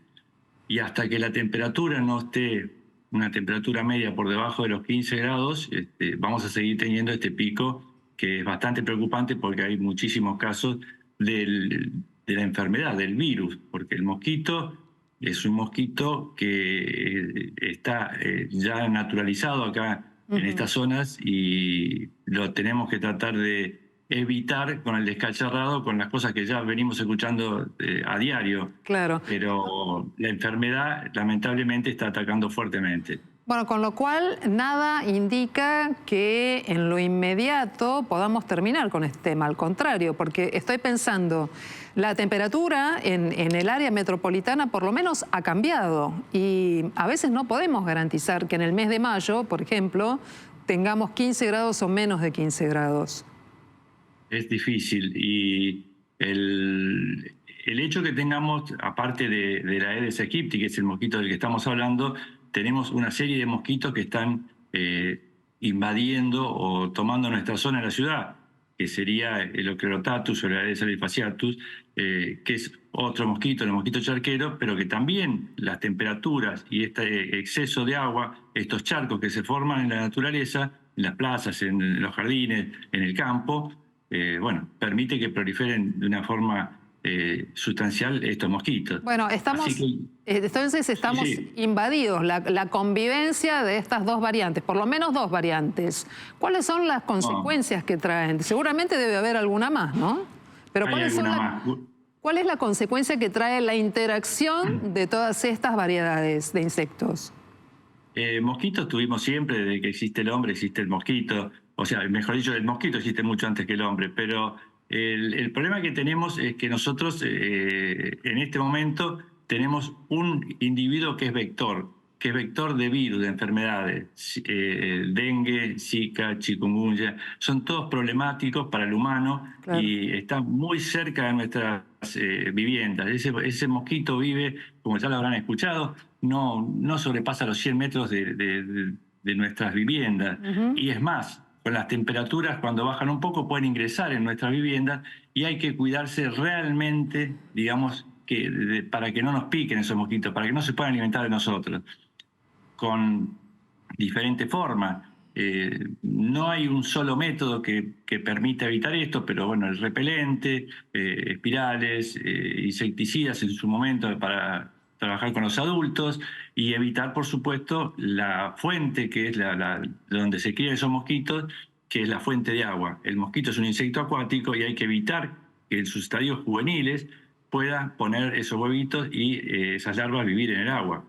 Y hasta que la temperatura no esté una temperatura media por debajo de los 15 grados, vamos a seguir teniendo este pico que es bastante preocupante porque hay muchísimos casos de la enfermedad, del virus, porque el mosquito es un mosquito que está ya naturalizado acá en estas zonas y lo tenemos que tratar de evitar con el descacharrado, con las cosas que ya venimos escuchando a diario. Claro. Pero la enfermedad lamentablemente está atacando fuertemente. Bueno, con lo cual nada indica que en lo inmediato podamos terminar con este tema, al contrario, porque estoy pensando, la temperatura en el área metropolitana por lo menos ha cambiado y a veces no podemos garantizar que en el mes de mayo, por ejemplo, tengamos 15 grados o menos de 15 grados. Es difícil y el hecho que tengamos, aparte de la Aedes aegypti, que es el mosquito del que estamos hablando, tenemos una serie de mosquitos que están invadiendo o tomando nuestra zona en la ciudad, que sería el Ocrerotatus o el Aedes alifasciatus, que es otro mosquito, el mosquito charquero, pero que también las temperaturas y este exceso de agua, estos charcos que se forman en la naturaleza, en las plazas, en los jardines, en el campo, permite que proliferen de una forma sustancial estos mosquitos. Bueno, entonces estamos invadidos, la convivencia de estas dos variantes, por lo menos dos variantes. ¿Cuáles son las consecuencias que traen? Seguramente debe haber alguna más, ¿no? Pero ¿cuál es la consecuencia que trae la interacción de todas estas variedades de insectos? Mosquitos tuvimos siempre, desde que existe el hombre existe el mosquito. O sea, mejor dicho, el mosquito existe mucho antes que el hombre, pero el problema que tenemos es que nosotros en este momento tenemos un individuo que es vector de virus, de enfermedades, dengue, zika, chikungunya, son todos problemáticos para el humano. Claro. Y están muy cerca de nuestras viviendas. Ese mosquito vive, como ya lo habrán escuchado, no sobrepasa los 100 metros de nuestras viviendas. Y es más, con las temperaturas, cuando bajan un poco, pueden ingresar en nuestras viviendas y hay que cuidarse realmente, digamos, para que no nos piquen esos mosquitos, para que no se puedan alimentar de nosotros, con diferentes formas. No hay un solo método que permita evitar esto, pero bueno, el repelente, espirales, insecticidas en su momento para trabajar con los adultos y evitar, por supuesto, la fuente, que es donde se crían esos mosquitos, que es la fuente de agua. El mosquito es un insecto acuático y hay que evitar que en sus estadios juveniles pueda poner esos huevitos y esas larvas vivir en el agua.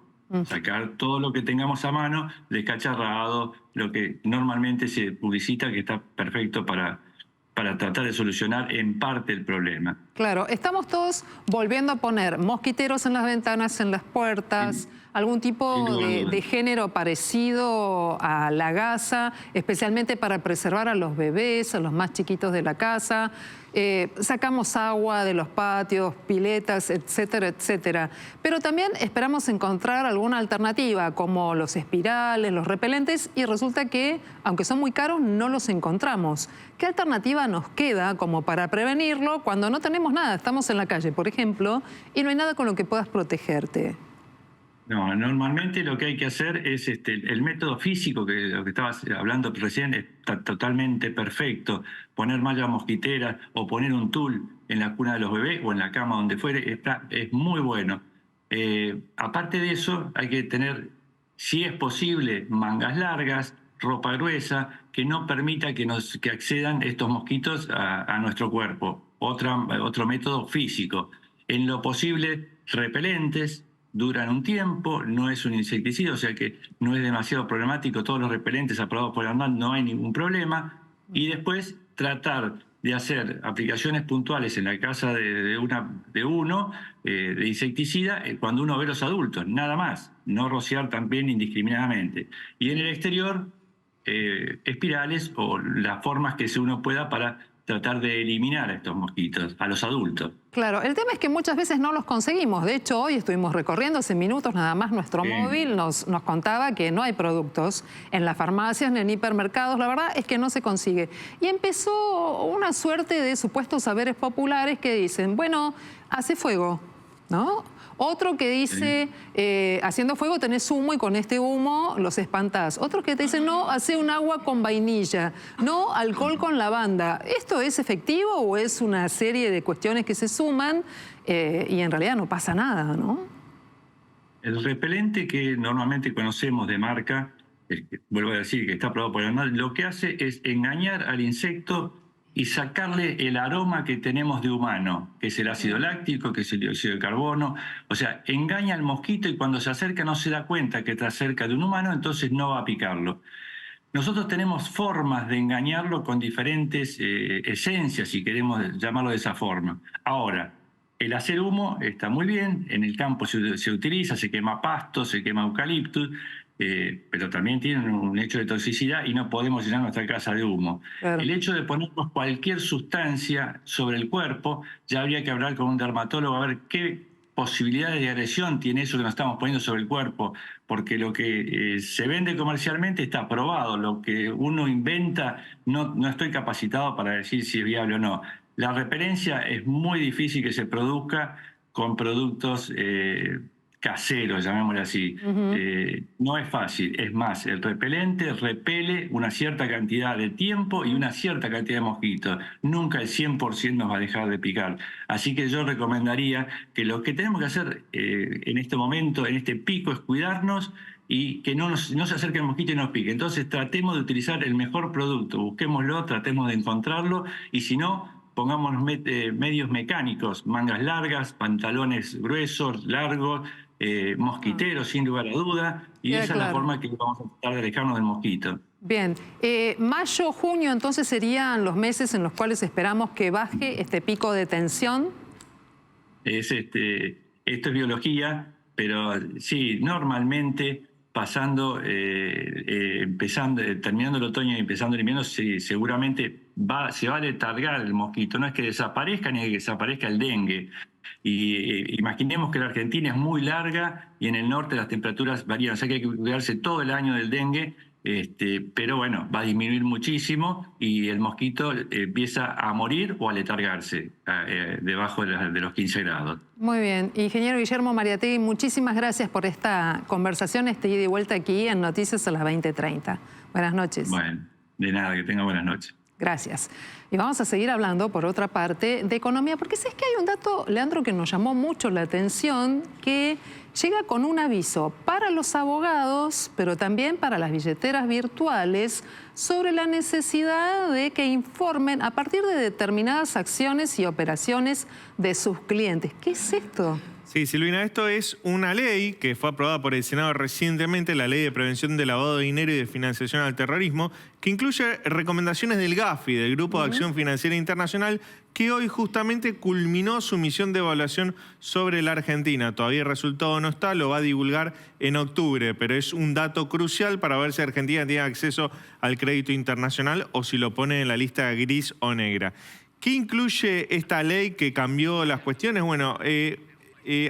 Sacar todo lo que tengamos a mano, descacharrado, lo que normalmente se publicita que está perfecto para tratar de solucionar en parte el problema. Claro, estamos todos volviendo a poner mosquiteros en las ventanas, en las puertas, algún tipo de género parecido a la gasa, especialmente para preservar a los bebés, a los más chiquitos de la casa. Sacamos agua de los patios, piletas, etcétera, etcétera. Pero también esperamos encontrar alguna alternativa, como los espirales, los repelentes, y resulta que, aunque son muy caros, no los encontramos. ¿Qué alternativa nos queda como para prevenirlo cuando no tenemos nada? Estamos en la calle, por ejemplo, y no hay nada con lo que puedas protegerte. No, normalmente lo que hay que hacer es el método físico, que lo que estabas hablando recién, está totalmente perfecto. Poner malla mosquitera o poner un tul en la cuna de los bebés o en la cama donde fuere, es muy bueno. Aparte de eso, hay que tener, si es posible, mangas largas, ropa gruesa, que no permita que accedan estos mosquitos a nuestro cuerpo. Otro método físico. En lo posible, repelentes. Duran un tiempo, no es un insecticida, o sea que no es demasiado problemático. Todos los repelentes aprobados por ANMAT no hay ningún problema. Y después tratar de hacer aplicaciones puntuales en la casa de uno de insecticida cuando uno ve a los adultos, nada más. No rociar también indiscriminadamente. Y en el exterior, espirales o las formas que uno pueda para tratar de eliminar a estos mosquitos, a los adultos. Claro, el tema es que muchas veces no los conseguimos. De hecho, hoy estuvimos recorriendo hace minutos nada más nuestro móvil, nos contaba que no hay productos en las farmacias ni en hipermercados. La verdad es que no se consigue. Y empezó una suerte de supuestos saberes populares que dicen, bueno, hace fuego, ¿no? Otro que dice, haciendo fuego tenés humo y con este humo los espantás. Otro que te dice, no, hace un agua con vainilla, no, alcohol con lavanda. ¿Esto es efectivo o es una serie de cuestiones que se suman y en realidad no pasa nada, no? El repelente que normalmente conocemos de marca, vuelvo a decir que está aprobado por el ANMAT, lo que hace es engañar al insecto y sacarle el aroma que tenemos de humano, que es el ácido láctico, que es el dióxido de carbono. O sea, engaña al mosquito y cuando se acerca no se da cuenta que está cerca de un humano, entonces no va a picarlo. Nosotros tenemos formas de engañarlo con diferentes esencias, si queremos llamarlo de esa forma. Ahora, el hacer humo está muy bien, en el campo se utiliza, se quema pasto, se quema eucaliptus, pero también tienen un hecho de toxicidad y no podemos llenar nuestra casa de humo. Claro. El hecho de ponernos cualquier sustancia sobre el cuerpo, ya habría que hablar con un dermatólogo a ver qué posibilidades de agresión tiene eso que nos estamos poniendo sobre el cuerpo, porque lo que se vende comercialmente está aprobado, lo que uno inventa no estoy capacitado para decir si es viable o no. La repelencia es muy difícil que se produzca con productos caseros, llamémosle así. No es fácil. Es más, el repelente repele una cierta cantidad de tiempo y una cierta cantidad de mosquitos. Nunca el 100% nos va a dejar de picar. Así que yo recomendaría que lo que tenemos que hacer en este momento, en este pico, es cuidarnos y que no se acerque el mosquito y nos pique. Entonces tratemos de utilizar el mejor producto, busquémoslo, tratemos de encontrarlo y si no, pongamos medios mecánicos, mangas largas, pantalones gruesos, largos, mosquiteros sin lugar a duda, y esa es la forma que vamos a tratar de alejarnos del mosquito. Bien, mayo, junio entonces serían los meses en los cuales esperamos que baje este pico de tensión. Esto es biología, pero sí, normalmente terminando el otoño y empezando el invierno, sí, seguramente se va a letargar el mosquito. No es que desaparezca ni que desaparezca el dengue. Y imaginemos que la Argentina es muy larga y en el norte las temperaturas varían, o sea que hay que cuidarse todo el año del dengue. Pero bueno, va a disminuir muchísimo y el mosquito empieza a morir o a letargarse debajo de los 15 grados. Muy bien. Ingeniero Guillermo Mariátegui, muchísimas gracias por esta conversación, ida y vuelta aquí en Noticias a las 20:30. Buenas noches. Bueno, de nada, que tenga buenas noches. Gracias. Y vamos a seguir hablando, por otra parte, de economía, porque es que hay un dato, Leandro, que nos llamó mucho la atención, que llega con un aviso para los abogados, pero también para las billeteras virtuales, sobre la necesidad de que informen a partir de determinadas acciones y operaciones de sus clientes. ¿Qué es esto? Sí, Silvina, esto es una ley que fue aprobada por el Senado recientemente, la Ley de Prevención del Lavado de Dinero y de Financiación al Terrorismo, que incluye recomendaciones del GAFI, del Grupo de Acción Financiera Internacional, que hoy justamente culminó su misión de evaluación sobre la Argentina. Todavía el resultado no está, lo va a divulgar en octubre, pero es un dato crucial para ver si Argentina tiene acceso al crédito internacional o si lo pone en la lista gris o negra. ¿Qué incluye esta ley que cambió las cuestiones? Bueno,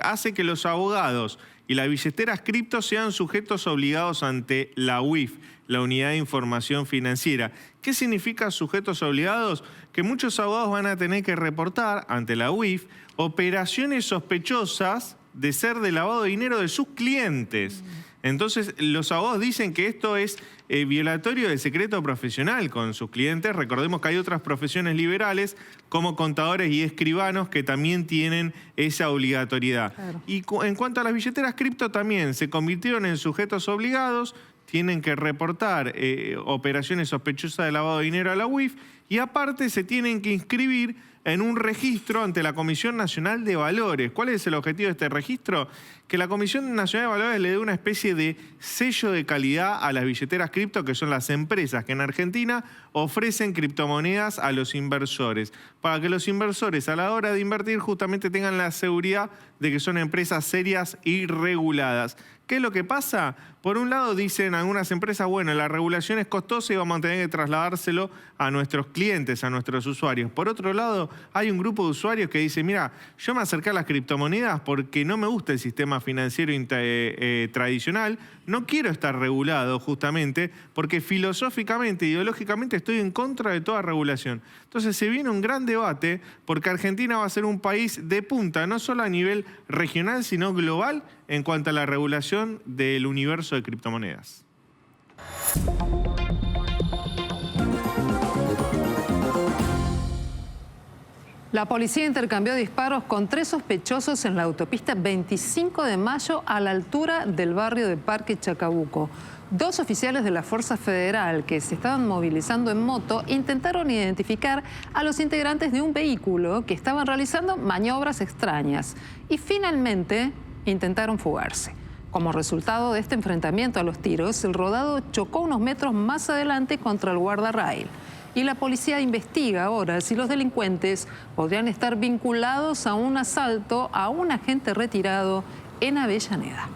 hace que los abogados y las billeteras cripto sean sujetos obligados ante la UIF, la Unidad de Información Financiera. ¿Qué significa sujetos obligados? Que muchos abogados van a tener que reportar ante la UIF operaciones sospechosas de ser de lavado de dinero de sus clientes. Entonces, los abogados dicen que esto es violatorio del secreto profesional con sus clientes. Recordemos que hay otras profesiones liberales, como contadores y escribanos, que también tienen esa obligatoriedad. Claro. Y en cuanto a las billeteras cripto, también se convirtieron en sujetos obligados, tienen que reportar operaciones sospechosas de lavado de dinero a la UIF y aparte se tienen que inscribir en un registro ante la Comisión Nacional de Valores. ¿Cuál es el objetivo de este registro? Que la Comisión Nacional de Valores le dé una especie de sello de calidad a las billeteras cripto, que son las empresas que en Argentina ofrecen criptomonedas a los inversores, para que los inversores a la hora de invertir justamente tengan la seguridad de que son empresas serias y reguladas. ¿Qué es lo que pasa? Por un lado dicen algunas empresas, bueno, la regulación es costosa y vamos a tener que trasladárselo a nuestros clientes, a nuestros usuarios. Por otro lado, hay un grupo de usuarios que dice, mira, yo me acerqué a las criptomonedas porque no me gusta el sistema financiero tradicional, no quiero estar regulado justamente porque filosóficamente, ideológicamente estoy en contra de toda regulación. Entonces se viene un gran debate porque Argentina va a ser un país de punta, no solo a nivel regional, sino global en cuanto a la regulación del universo de criptomonedas. La policía intercambió disparos con 3 sospechosos en la autopista 25 de Mayo a la altura del barrio de Parque Chacabuco. 2 oficiales de la Fuerza Federal que se estaban movilizando en moto intentaron identificar a los integrantes de un vehículo que estaban realizando maniobras extrañas y finalmente intentaron fugarse. Como resultado de este enfrentamiento a los tiros, el rodado chocó unos metros más adelante contra el guardarrail. Y la policía investiga ahora si los delincuentes podrían estar vinculados a un asalto a un agente retirado en Avellaneda.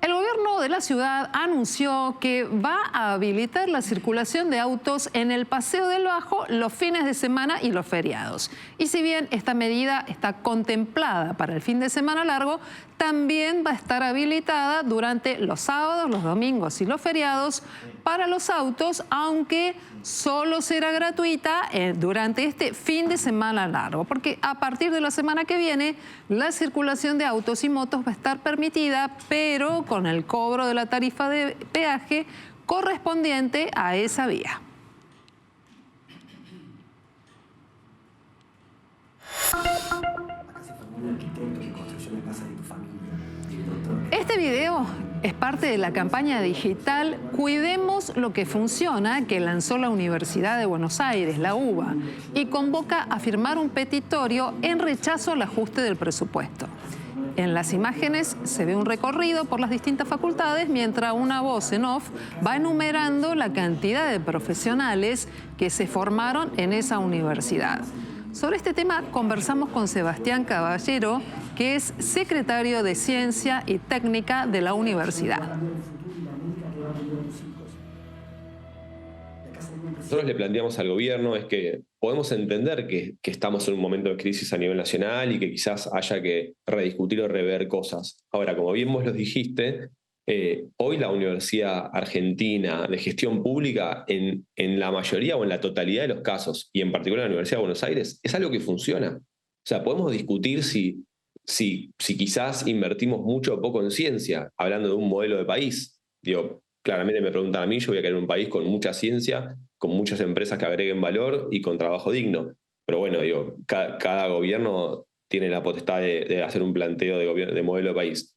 El gobierno de la ciudad anunció que va a habilitar la circulación de autos en el Paseo del Bajo los fines de semana y los feriados. Y si bien esta medida está contemplada para el fin de semana largo, también va a estar habilitada durante los sábados, los domingos y los feriados para los autos, aunque solo será gratuita durante este fin de semana largo, porque a partir de la semana que viene la circulación de autos y motos va a estar permitida, pero con el cobro de la tarifa de peaje correspondiente a esa vía. Este video es parte de la campaña digital Cuidemos lo que funciona que lanzó la Universidad de Buenos Aires, la UBA, y convoca a firmar un petitorio en rechazo al ajuste del presupuesto. En las imágenes se ve un recorrido por las distintas facultades mientras una voz en off va enumerando la cantidad de profesionales que se formaron en esa universidad. Sobre este tema conversamos con Sebastián Caballero, que es secretario de Ciencia y Técnica de la universidad. Nosotros le planteamos al gobierno es que podemos entender que estamos en un momento de crisis a nivel nacional y que quizás haya que rediscutir o rever cosas. Ahora, como bien vos lo dijiste, Hoy la Universidad Argentina de Gestión Pública, en la mayoría o en la totalidad de los casos, y en particular la Universidad de Buenos Aires, es algo que funciona. O sea, podemos discutir si quizás invertimos mucho o poco en ciencia, hablando de un modelo de país. Digo, claramente me preguntan a mí, yo voy a querer un país con mucha ciencia, con muchas empresas que agreguen valor y con trabajo digno. Pero bueno, digo, cada gobierno tiene la potestad de hacer un planteo de modelo de país.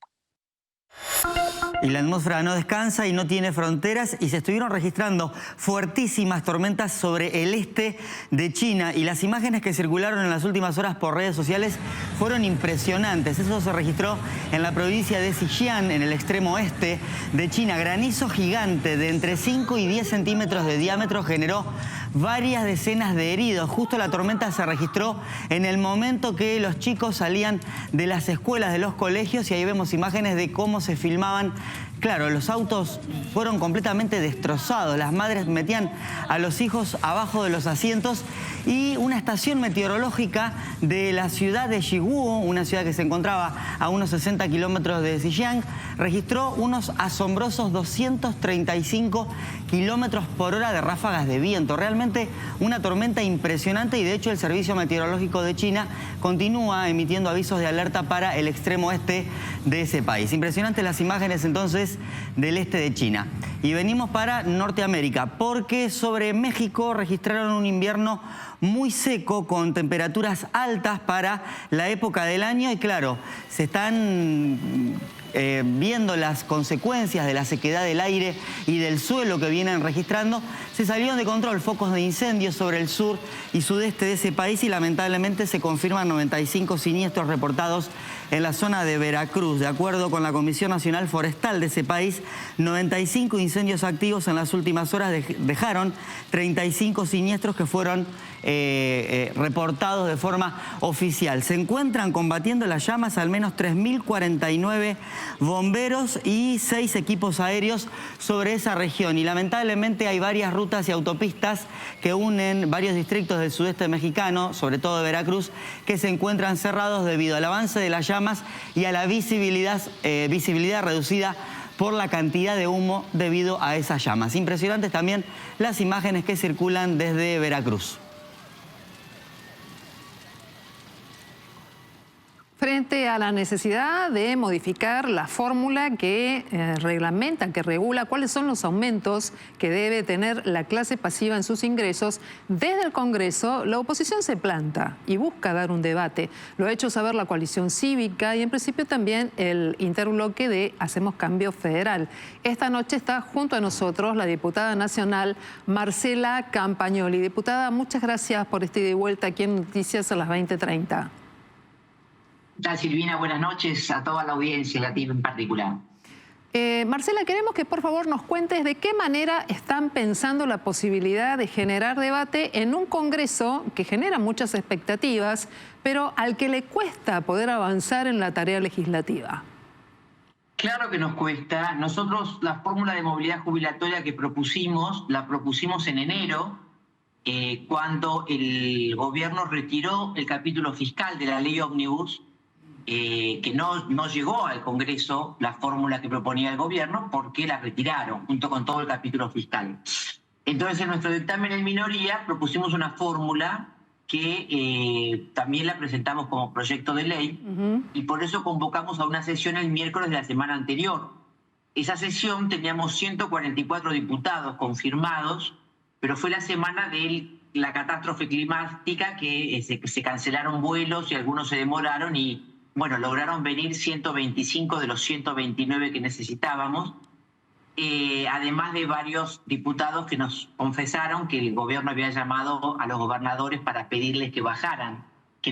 Y la atmósfera no descansa y no tiene fronteras y se estuvieron registrando fuertísimas tormentas sobre el este de China y las imágenes que circularon en las últimas horas por redes sociales fueron impresionantes. Eso se registró en la provincia de Xinjiang, en el extremo oeste de China. Granizo gigante de entre 5 y 10 centímetros de diámetro generó varias decenas de heridos. Justo la tormenta se registró en el momento que los chicos salían de las escuelas, de los colegios, y ahí vemos imágenes de cómo se filmaban. Claro, los autos fueron completamente destrozados. Las madres metían a los hijos abajo de los asientos y una estación meteorológica de la ciudad de Xiguo, una ciudad que se encontraba a unos 60 kilómetros de Xinjiang, registró unos asombrosos 235 kilómetros por hora de ráfagas de viento. Realmente una tormenta impresionante y de hecho el Servicio Meteorológico de China continúa emitiendo avisos de alerta para el extremo este de ese país. Impresionantes las imágenes entonces del este de China. Y venimos para Norteamérica porque sobre México registraron un invierno muy seco con temperaturas altas para la época del año y claro, se están viendo las consecuencias de la sequedad del aire y del suelo que vienen registrando. Se salieron de control focos de incendios sobre el sur y sudeste de ese país y lamentablemente se confirman 95 siniestros reportados en la zona de Veracruz. De acuerdo con la Comisión Nacional Forestal de ese país, 95 incendios activos en las últimas horas dejaron 35 siniestros que fueron reportados de forma oficial. Se encuentran combatiendo las llamas al menos 3.049 bomberos y 6 equipos aéreos sobre esa región. Y lamentablemente hay varias rutas y autopistas que unen varios distritos del sudeste mexicano, sobre todo de Veracruz, que se encuentran cerrados debido al avance de las llamas y a la visibilidad reducida por la cantidad de humo debido a esas llamas. Impresionantes también las imágenes que circulan desde Veracruz. Frente a la necesidad de modificar la fórmula que reglamenta, que regula cuáles son los aumentos que debe tener la clase pasiva en sus ingresos, desde el Congreso la oposición se planta y busca dar un debate. Lo ha hecho saber la coalición cívica y en principio también el interbloque de Hacemos Cambio Federal. Esta noche está junto a nosotros la diputada nacional Marcela Campagnoli. Diputada, muchas gracias por este ida y vuelta aquí en Noticias a las 20:30. ¿Qué tal, Silvina? Buenas noches a toda la audiencia, la TIP en particular. Marcela, queremos que por favor nos cuentes de qué manera están pensando la posibilidad de generar debate en un Congreso que genera muchas expectativas, pero al que le cuesta poder avanzar en la tarea legislativa. Claro que nos cuesta. Nosotros la fórmula de movilidad jubilatoria que la propusimos en enero, cuando el gobierno retiró el capítulo fiscal de la ley ómnibus, que no llegó al Congreso la fórmula que proponía el gobierno porque la retiraron junto con todo el capítulo fiscal. Entonces en nuestro dictamen en minoría propusimos una fórmula que también la presentamos como proyecto de ley y por eso convocamos a una sesión el miércoles de la semana anterior. Esa sesión teníamos 144 diputados confirmados, pero fue la semana de la catástrofe climática que se cancelaron vuelos y algunos se demoraron y bueno, lograron venir 125 de los 129 que necesitábamos, además de varios diputados que nos confesaron que el gobierno había llamado a los gobernadores para pedirles que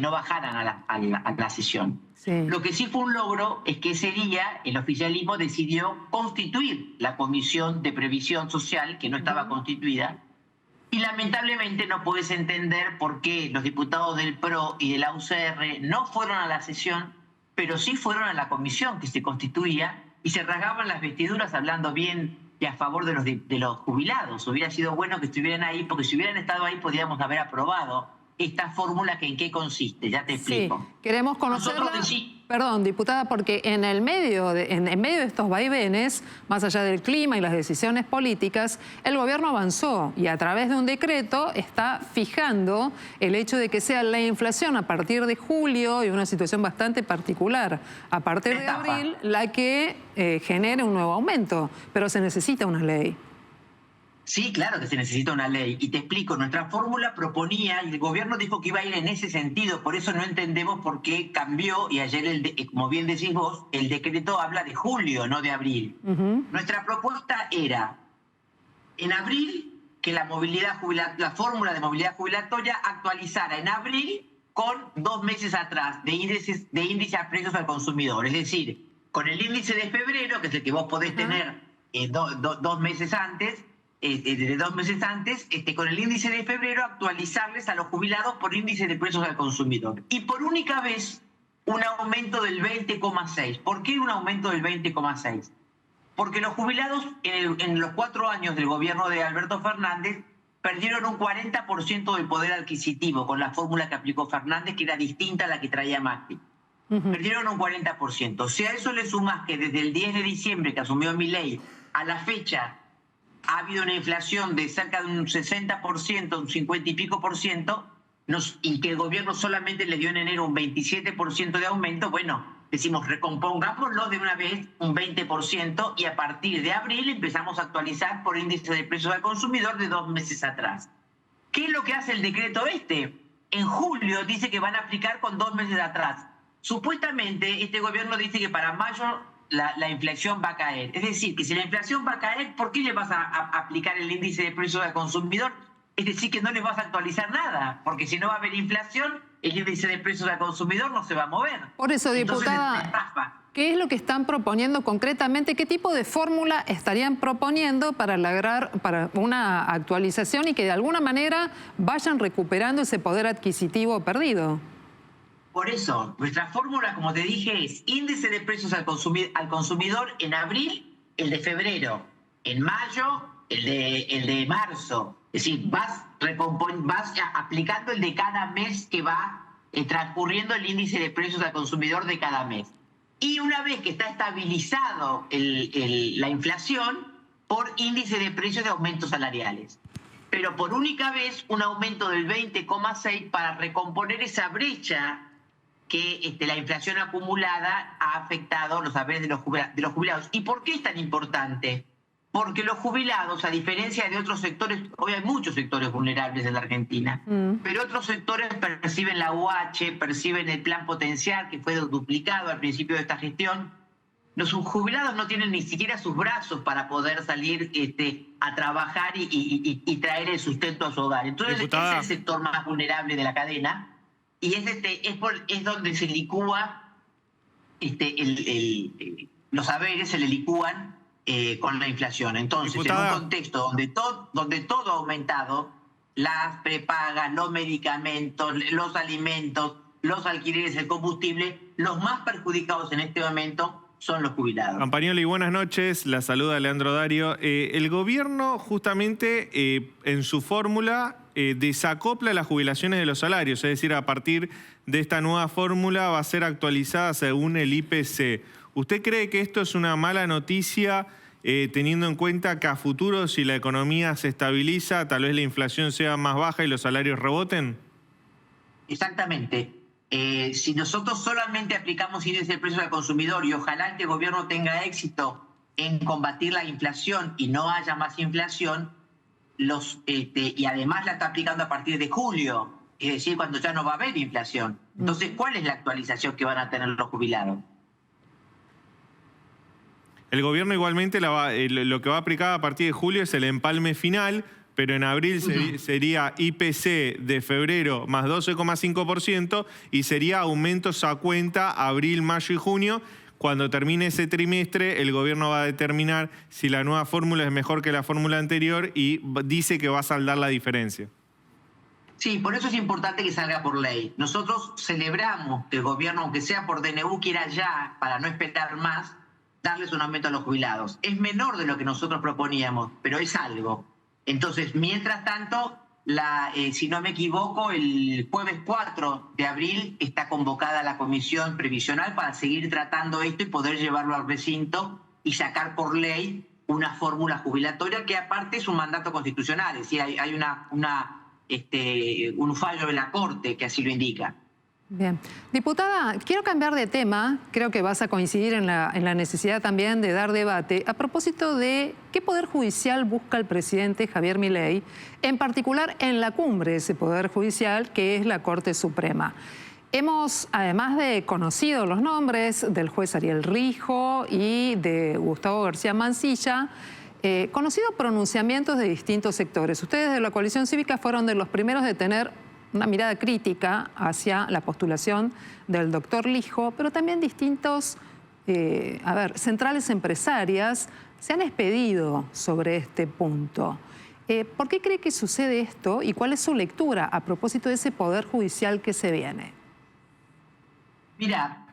no bajaran a la sesión. Sí. Lo que sí fue un logro es que ese día el oficialismo decidió constituir la Comisión de Previsión Social, que no estaba constituida, y lamentablemente no puedes entender por qué los diputados del PRO y de la UCR no fueron a la sesión, pero sí fueron a la comisión que se constituía y se rasgaban las vestiduras hablando bien y a favor de los jubilados. Hubiera sido bueno que estuvieran ahí, porque si hubieran estado ahí podíamos haber aprobado esta fórmula que en qué consiste. Ya te explico. Sí, queremos conocerla. Perdón, diputada, porque en medio de estos vaivenes, más allá del clima y las decisiones políticas, el gobierno avanzó y a través de un decreto está fijando el hecho de que sea la inflación a partir de julio y una situación bastante particular a partir de abril la que genere un nuevo aumento, pero se necesita una ley. Sí, claro que se necesita una ley. Y te explico, nuestra fórmula proponía, y el gobierno dijo que iba a ir en ese sentido, por eso no entendemos por qué cambió, y ayer, como bien decís vos, el decreto habla de julio, no de abril. Nuestra propuesta era, en abril, que la fórmula de movilidad jubilatoria actualizara en abril con 2 meses atrás de índice a precios al consumidor. Es decir, con el índice de febrero, que es el que vos podés tener 2 meses antes, de 2 meses antes, con el índice de febrero actualizarles a los jubilados por índice de precios al consumidor. Y por única vez, un aumento del 20,6. ¿Por qué un aumento del 20,6? Porque los jubilados en los 4 años del gobierno de Alberto Fernández perdieron un 40% del poder adquisitivo con la fórmula que aplicó Fernández, que era distinta a la que traía Macri. Perdieron un 40%. Si a eso le sumas que desde el 10 de diciembre que asumió Milei a la fecha ha habido una inflación de cerca de un 60%, un 50 y pico por ciento, y que el gobierno solamente le dio en enero un 27% de aumento, bueno, decimos recompongámoslo de una vez un 20% y a partir de abril empezamos a actualizar por índice de precios al consumidor de 2 meses atrás. ¿Qué es lo que hace el decreto En julio dice que van a aplicar con 2 meses atrás. Supuestamente este gobierno dice que para mayo la inflación va a caer. Es decir, que si la inflación va a caer, ¿por qué le vas a aplicar el índice de precios al consumidor? Es decir, que no les vas a actualizar nada, porque si no va a haber inflación, el índice de precios al consumidor no se va a mover. Por eso, diputada, ¿qué es lo que están proponiendo concretamente? ¿Qué tipo de fórmula estarían proponiendo para lograr una actualización y que de alguna manera vayan recuperando ese poder adquisitivo perdido? Por eso, nuestra fórmula, como te dije, es índice de precios al consumidor en abril, el de febrero, en mayo, el de marzo. Es decir, vas aplicando el de cada mes que va transcurriendo el índice de precios al consumidor de cada mes. Y una vez que está estabilizado la inflación, por índice de precios de aumentos salariales. Pero por única vez, un aumento del 20,6 para recomponer esa brecha que la inflación acumulada ha afectado los saberes de los jubilados. ¿Y por qué es tan importante? Porque los jubilados, a diferencia de otros sectores, hoy hay muchos sectores vulnerables en la Argentina, pero otros sectores perciben la UH, perciben el plan potencial que fue duplicado al principio de esta gestión. Los jubilados no tienen ni siquiera sus brazos para poder salir a trabajar y traer el sustento a su hogar. Entonces, diputada, es el sector más vulnerable de la cadena y es donde se licúa los saberes, se le licúan con la inflación. Entonces, diputada, en un contexto donde todo ha aumentado, las prepagas, los medicamentos, los alimentos, los alquileres, el combustible, los más perjudicados en este momento son los jubilados. Campagnoli, buenas noches. La saluda Leandro Dario. El gobierno justamente en su fórmula desacopla las jubilaciones de los salarios, es decir, a partir de esta nueva fórmula va a ser actualizada según el IPC. ¿Usted cree que esto es una mala noticia teniendo en cuenta que a futuro, si la economía se estabiliza, tal vez la inflación sea más baja y los salarios reboten? Exactamente. Si nosotros solamente aplicamos índice de precios al consumidor y ojalá este gobierno tenga éxito en combatir la inflación y no haya más inflación, y además la está aplicando a partir de julio, es decir, cuando ya no va a haber inflación. Entonces, ¿cuál es la actualización que van a tener los jubilados? El gobierno igualmente lo que va a aplicar a partir de julio es el empalme final, pero en abril sería IPC de febrero más 12,5% y sería aumentos a cuenta abril, mayo y junio. Cuando termine ese trimestre, el gobierno va a determinar si la nueva fórmula es mejor que la fórmula anterior y dice que va a saldar la diferencia. Sí, por eso es importante que salga por ley. Nosotros celebramos que el gobierno, aunque sea por DNU, quiera ya, para no esperar más, darles un aumento a los jubilados. Es menor de lo que nosotros proponíamos, pero es algo. Entonces, mientras tanto, Si no me equivoco, el jueves 4 de abril está convocada la comisión previsional para seguir tratando esto y poder llevarlo al recinto y sacar por ley una fórmula jubilatoria que aparte es un mandato constitucional, es decir, hay un fallo de la Corte que así lo indica. Bien. Diputada, quiero cambiar de tema. Creo que vas a coincidir en la necesidad también de dar debate a propósito de qué poder judicial busca el presidente Javier Milei, en particular en la cumbre de ese poder judicial que es la Corte Suprema. Hemos, además de conocido los nombres del juez Ariel Rijo y de Gustavo García Mansilla, conocido pronunciamientos de distintos sectores. Ustedes de la Coalición Cívica fueron de los primeros de tener una mirada crítica hacia la postulación del doctor Lijo, pero también distintos, centrales empresarias se han expedido sobre este punto. ¿Por qué cree que sucede esto y cuál es su lectura a propósito de ese poder judicial que se viene? Mira,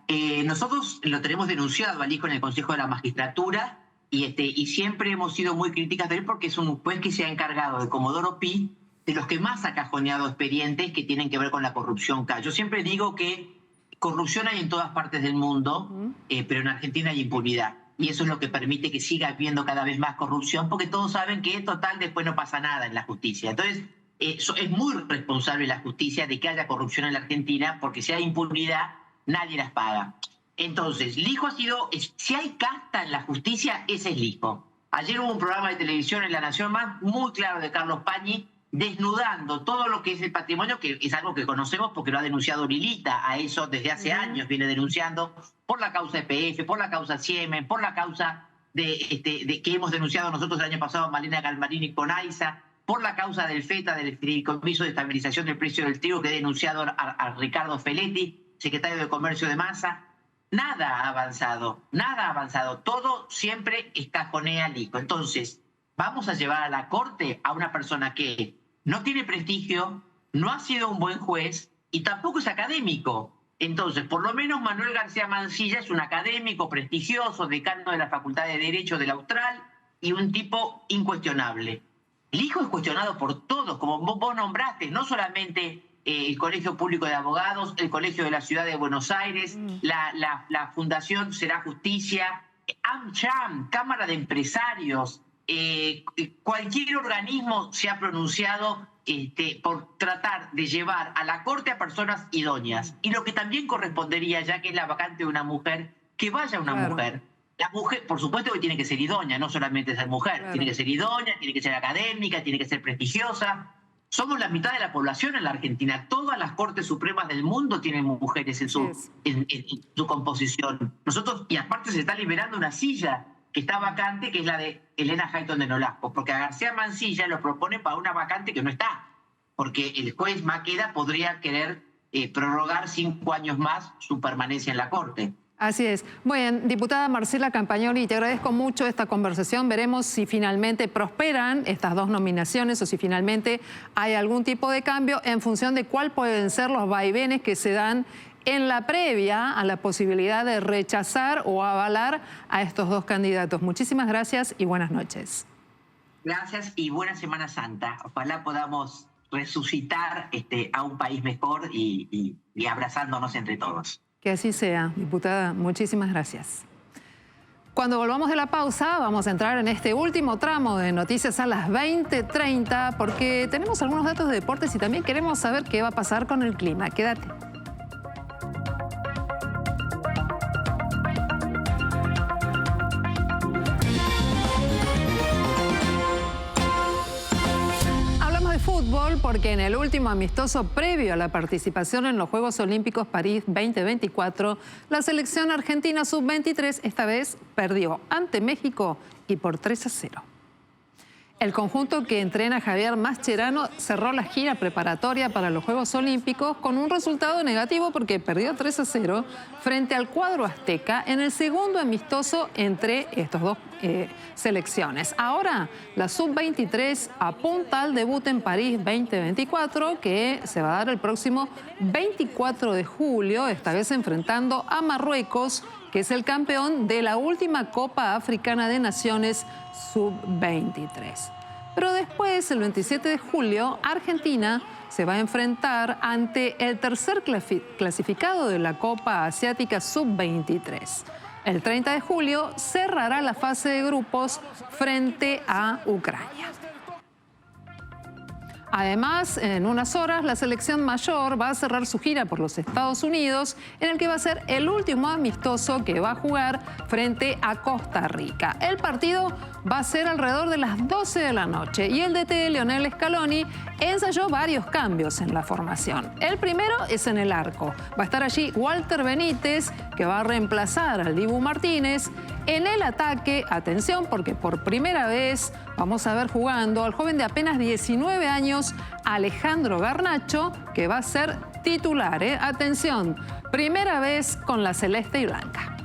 nosotros lo tenemos denunciado al Lijo en el Consejo de la Magistratura y siempre hemos sido muy críticas de él porque es un juez que se ha encargado de Comodoro Pi, de los que más ha cajoneado expedientes que tienen que ver con la corrupción. Yo siempre digo que corrupción hay en todas partes del mundo, pero en Argentina hay impunidad. Y eso es lo que permite que siga habiendo cada vez más corrupción, porque todos saben que total después no pasa nada en la justicia. Entonces, es muy responsable la justicia de que haya corrupción en la Argentina, porque si hay impunidad, nadie las paga. Entonces, Lijo ha sido, si hay casta en la justicia, ese es Lijo. Ayer hubo un programa de televisión en La Nación Más muy claro de Carlos Pañi, desnudando todo lo que es el patrimonio, que es algo que conocemos porque lo ha denunciado Lilita, a eso desde hace años viene denunciando, por la causa EPF, por la causa Siemens, por la causa de que hemos denunciado nosotros el año pasado Malena Galmarini con AISA, por la causa del FETA, del Fideicomiso de Estabilización del Precio del Trigo, que he denunciado a Ricardo Feletti, secretario de Comercio de Massa. Nada ha avanzado, nada ha avanzado. Todo siempre escajonea Lijo. Entonces, vamos a llevar a la Corte a una persona que no tiene prestigio, no ha sido un buen juez y tampoco es académico. Entonces, por lo menos Manuel García Mansilla es un académico prestigioso, decano de la Facultad de Derecho de la Austral y un tipo incuestionable. Lijo es cuestionado por todos, como vos nombraste, no solamente el Colegio Público de Abogados, el Colegio de la Ciudad de Buenos Aires, la Fundación Será Justicia, AmCham, Cámara de Empresarios, cualquier organismo se ha pronunciado por tratar de llevar a la Corte a personas idóneas. Y lo que también correspondería, ya que es la vacante de una mujer, que vaya una mujer. La mujer, por supuesto que tiene que ser idónea, no solamente ser mujer. Tiene que ser idónea, tiene que ser académica, tiene que ser prestigiosa. Somos la mitad de la población en la Argentina. Todas las Cortes Supremas del mundo tienen mujeres en su composición. Nosotros, y aparte se está liberando una silla que está vacante, que es la de Elena Hayton de Nolasco, porque a García Mansilla lo propone para una vacante que no está, porque el juez Maqueda podría querer prorrogar 5 años más su permanencia en la Corte. Así es. Bueno, diputada Marcela Campagnoli, te agradezco mucho esta conversación. Veremos si finalmente prosperan estas dos nominaciones o si finalmente hay algún tipo de cambio en función de cuál pueden ser los vaivenes que se dan en la previa a la posibilidad de rechazar o avalar a estos dos candidatos. Muchísimas gracias y buenas noches. Gracias y buena Semana Santa. Ojalá podamos resucitar a un país mejor y abrazándonos entre todos. Que así sea, diputada. Muchísimas gracias. Cuando volvamos de la pausa, vamos a entrar en este último tramo de noticias a las 20:30 porque tenemos algunos datos de deportes y también queremos saber qué va a pasar con el clima. Quédate. Fútbol, porque en el último amistoso previo a la participación en los Juegos Olímpicos París 2024, la selección argentina sub-23 esta vez perdió ante México y por 3-0. El conjunto que entrena Javier Mascherano cerró la gira preparatoria para los Juegos Olímpicos con un resultado negativo porque perdió 3-0 frente al cuadro azteca en el segundo amistoso entre estas dos selecciones. Ahora, la sub-23 apunta al debut en París 2024 que se va a dar el próximo 24 de julio, esta vez enfrentando a Marruecos, que es el campeón de la última Copa Africana de Naciones sub-23. Pero después, el 27 de julio, Argentina se va a enfrentar ante el tercer clasificado de la Copa Asiática Sub-23. El 30 de julio cerrará la fase de grupos frente a Ucrania. Además, en unas horas, la selección mayor va a cerrar su gira por los Estados Unidos, en el que va a ser el último amistoso que va a jugar frente a Costa Rica. El partido va a ser alrededor de las 12 de la noche y el DT Lionel Scaloni ensayó varios cambios en la formación. El primero es en el arco. Va a estar allí Walter Benítez, que va a reemplazar al Dibu Martínez. En el ataque, atención, porque por primera vez vamos a ver jugando al joven de apenas 19 años, Alejandro Garnacho, que va a ser titular. Atención, primera vez con la celeste y blanca.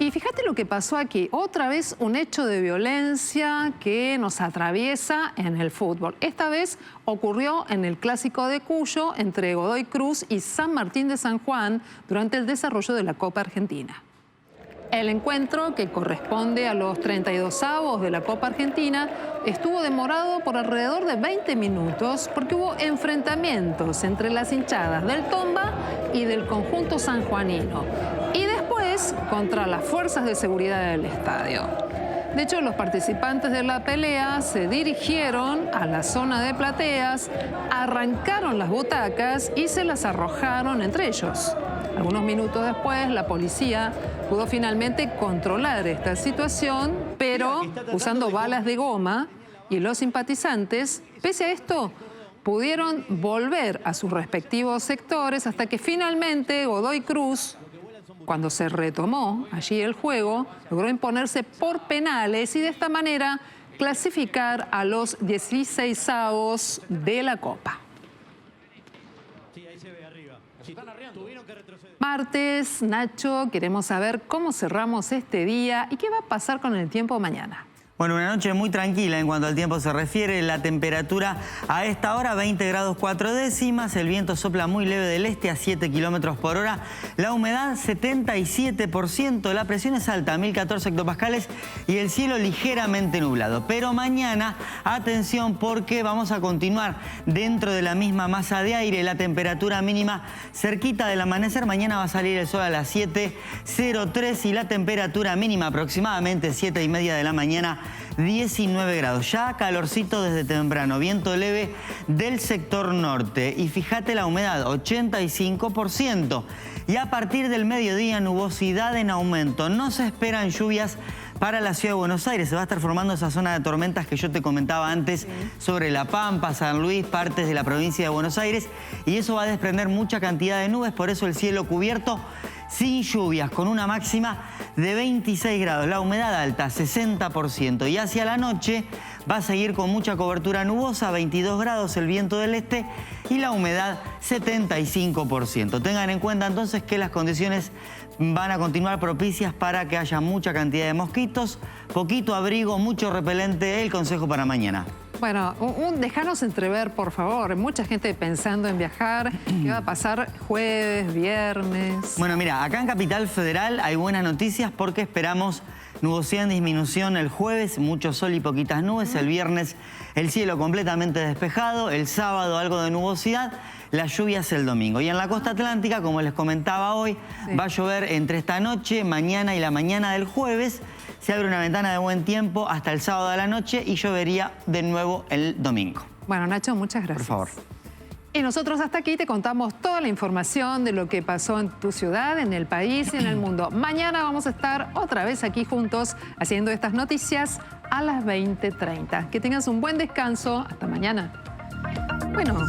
Y fíjate lo que pasó aquí. Otra vez un hecho de violencia que nos atraviesa en el fútbol. Esta vez ocurrió en el Clásico de Cuyo entre Godoy Cruz y San Martín de San Juan durante el desarrollo de la Copa Argentina. El encuentro, que corresponde a los 32avos de la Copa Argentina, estuvo demorado por alrededor de 20 minutos porque hubo enfrentamientos entre las hinchadas del Tomba y del conjunto sanjuanino. Y después contra las fuerzas de seguridad del estadio. De hecho, los participantes de la pelea se dirigieron a la zona de plateas, arrancaron las butacas y se las arrojaron entre ellos. Algunos minutos después, la policía pudo finalmente controlar esta situación, pero usando balas de goma, y los simpatizantes, pese a esto, pudieron volver a sus respectivos sectores hasta que finalmente Godoy Cruz, cuando se retomó allí el juego, logró imponerse por penales y de esta manera clasificar a los 16avos de la Copa. Martes, Nacho, queremos saber cómo cerramos este día y qué va a pasar con el tiempo mañana. Bueno, una noche muy tranquila en cuanto al tiempo se refiere. La temperatura a esta hora 20 grados 4 décimas. El viento sopla muy leve del este a 7 kilómetros por hora. La humedad 77%. La presión es alta, 1014 hectopascales. Y el cielo ligeramente nublado. Pero mañana, atención, porque vamos a continuar dentro de la misma masa de aire. La temperatura mínima cerquita del amanecer. Mañana va a salir el sol a las 7:03 y la temperatura mínima aproximadamente 7:30 de la mañana. 19 grados, ya calorcito desde temprano, viento leve del sector norte y fíjate la humedad, 85%. Y a partir del mediodía, nubosidad en aumento, no se esperan lluvias para la ciudad de Buenos Aires. Se va a estar formando esa zona de tormentas que yo te comentaba antes sobre La Pampa, San Luis, partes de la provincia de Buenos Aires y eso va a desprender mucha cantidad de nubes, por eso el cielo cubierto sin lluvias, con una máxima de 26 grados, la humedad alta, 60%. Y hacia la noche va a seguir con mucha cobertura nubosa, 22 grados, el viento del este y la humedad 75%. Tengan en cuenta entonces que las condiciones van a continuar propicias para que haya mucha cantidad de mosquitos, poquito abrigo, mucho repelente, el consejo para mañana. Bueno, déjanos entrever, por favor. Mucha gente pensando en viajar. ¿Qué va a pasar jueves, viernes? Bueno, mira, acá en Capital Federal hay buenas noticias porque esperamos nubosidad en disminución el jueves, mucho sol y poquitas nubes. El viernes el cielo completamente despejado. El sábado algo de nubosidad. Las lluvias el domingo. Y en la costa atlántica, como les comentaba hoy, va a llover entre esta noche, mañana y la mañana del jueves. Se abre una ventana de buen tiempo hasta el sábado a la noche y llovería de nuevo el domingo. Bueno, Nacho, muchas gracias. Por favor. Y nosotros hasta aquí te contamos toda la información de lo que pasó en tu ciudad, en el país y en el mundo. Mañana vamos a estar otra vez aquí juntos haciendo estas noticias a las 20:30. Que tengas un buen descanso. Hasta mañana. Bueno.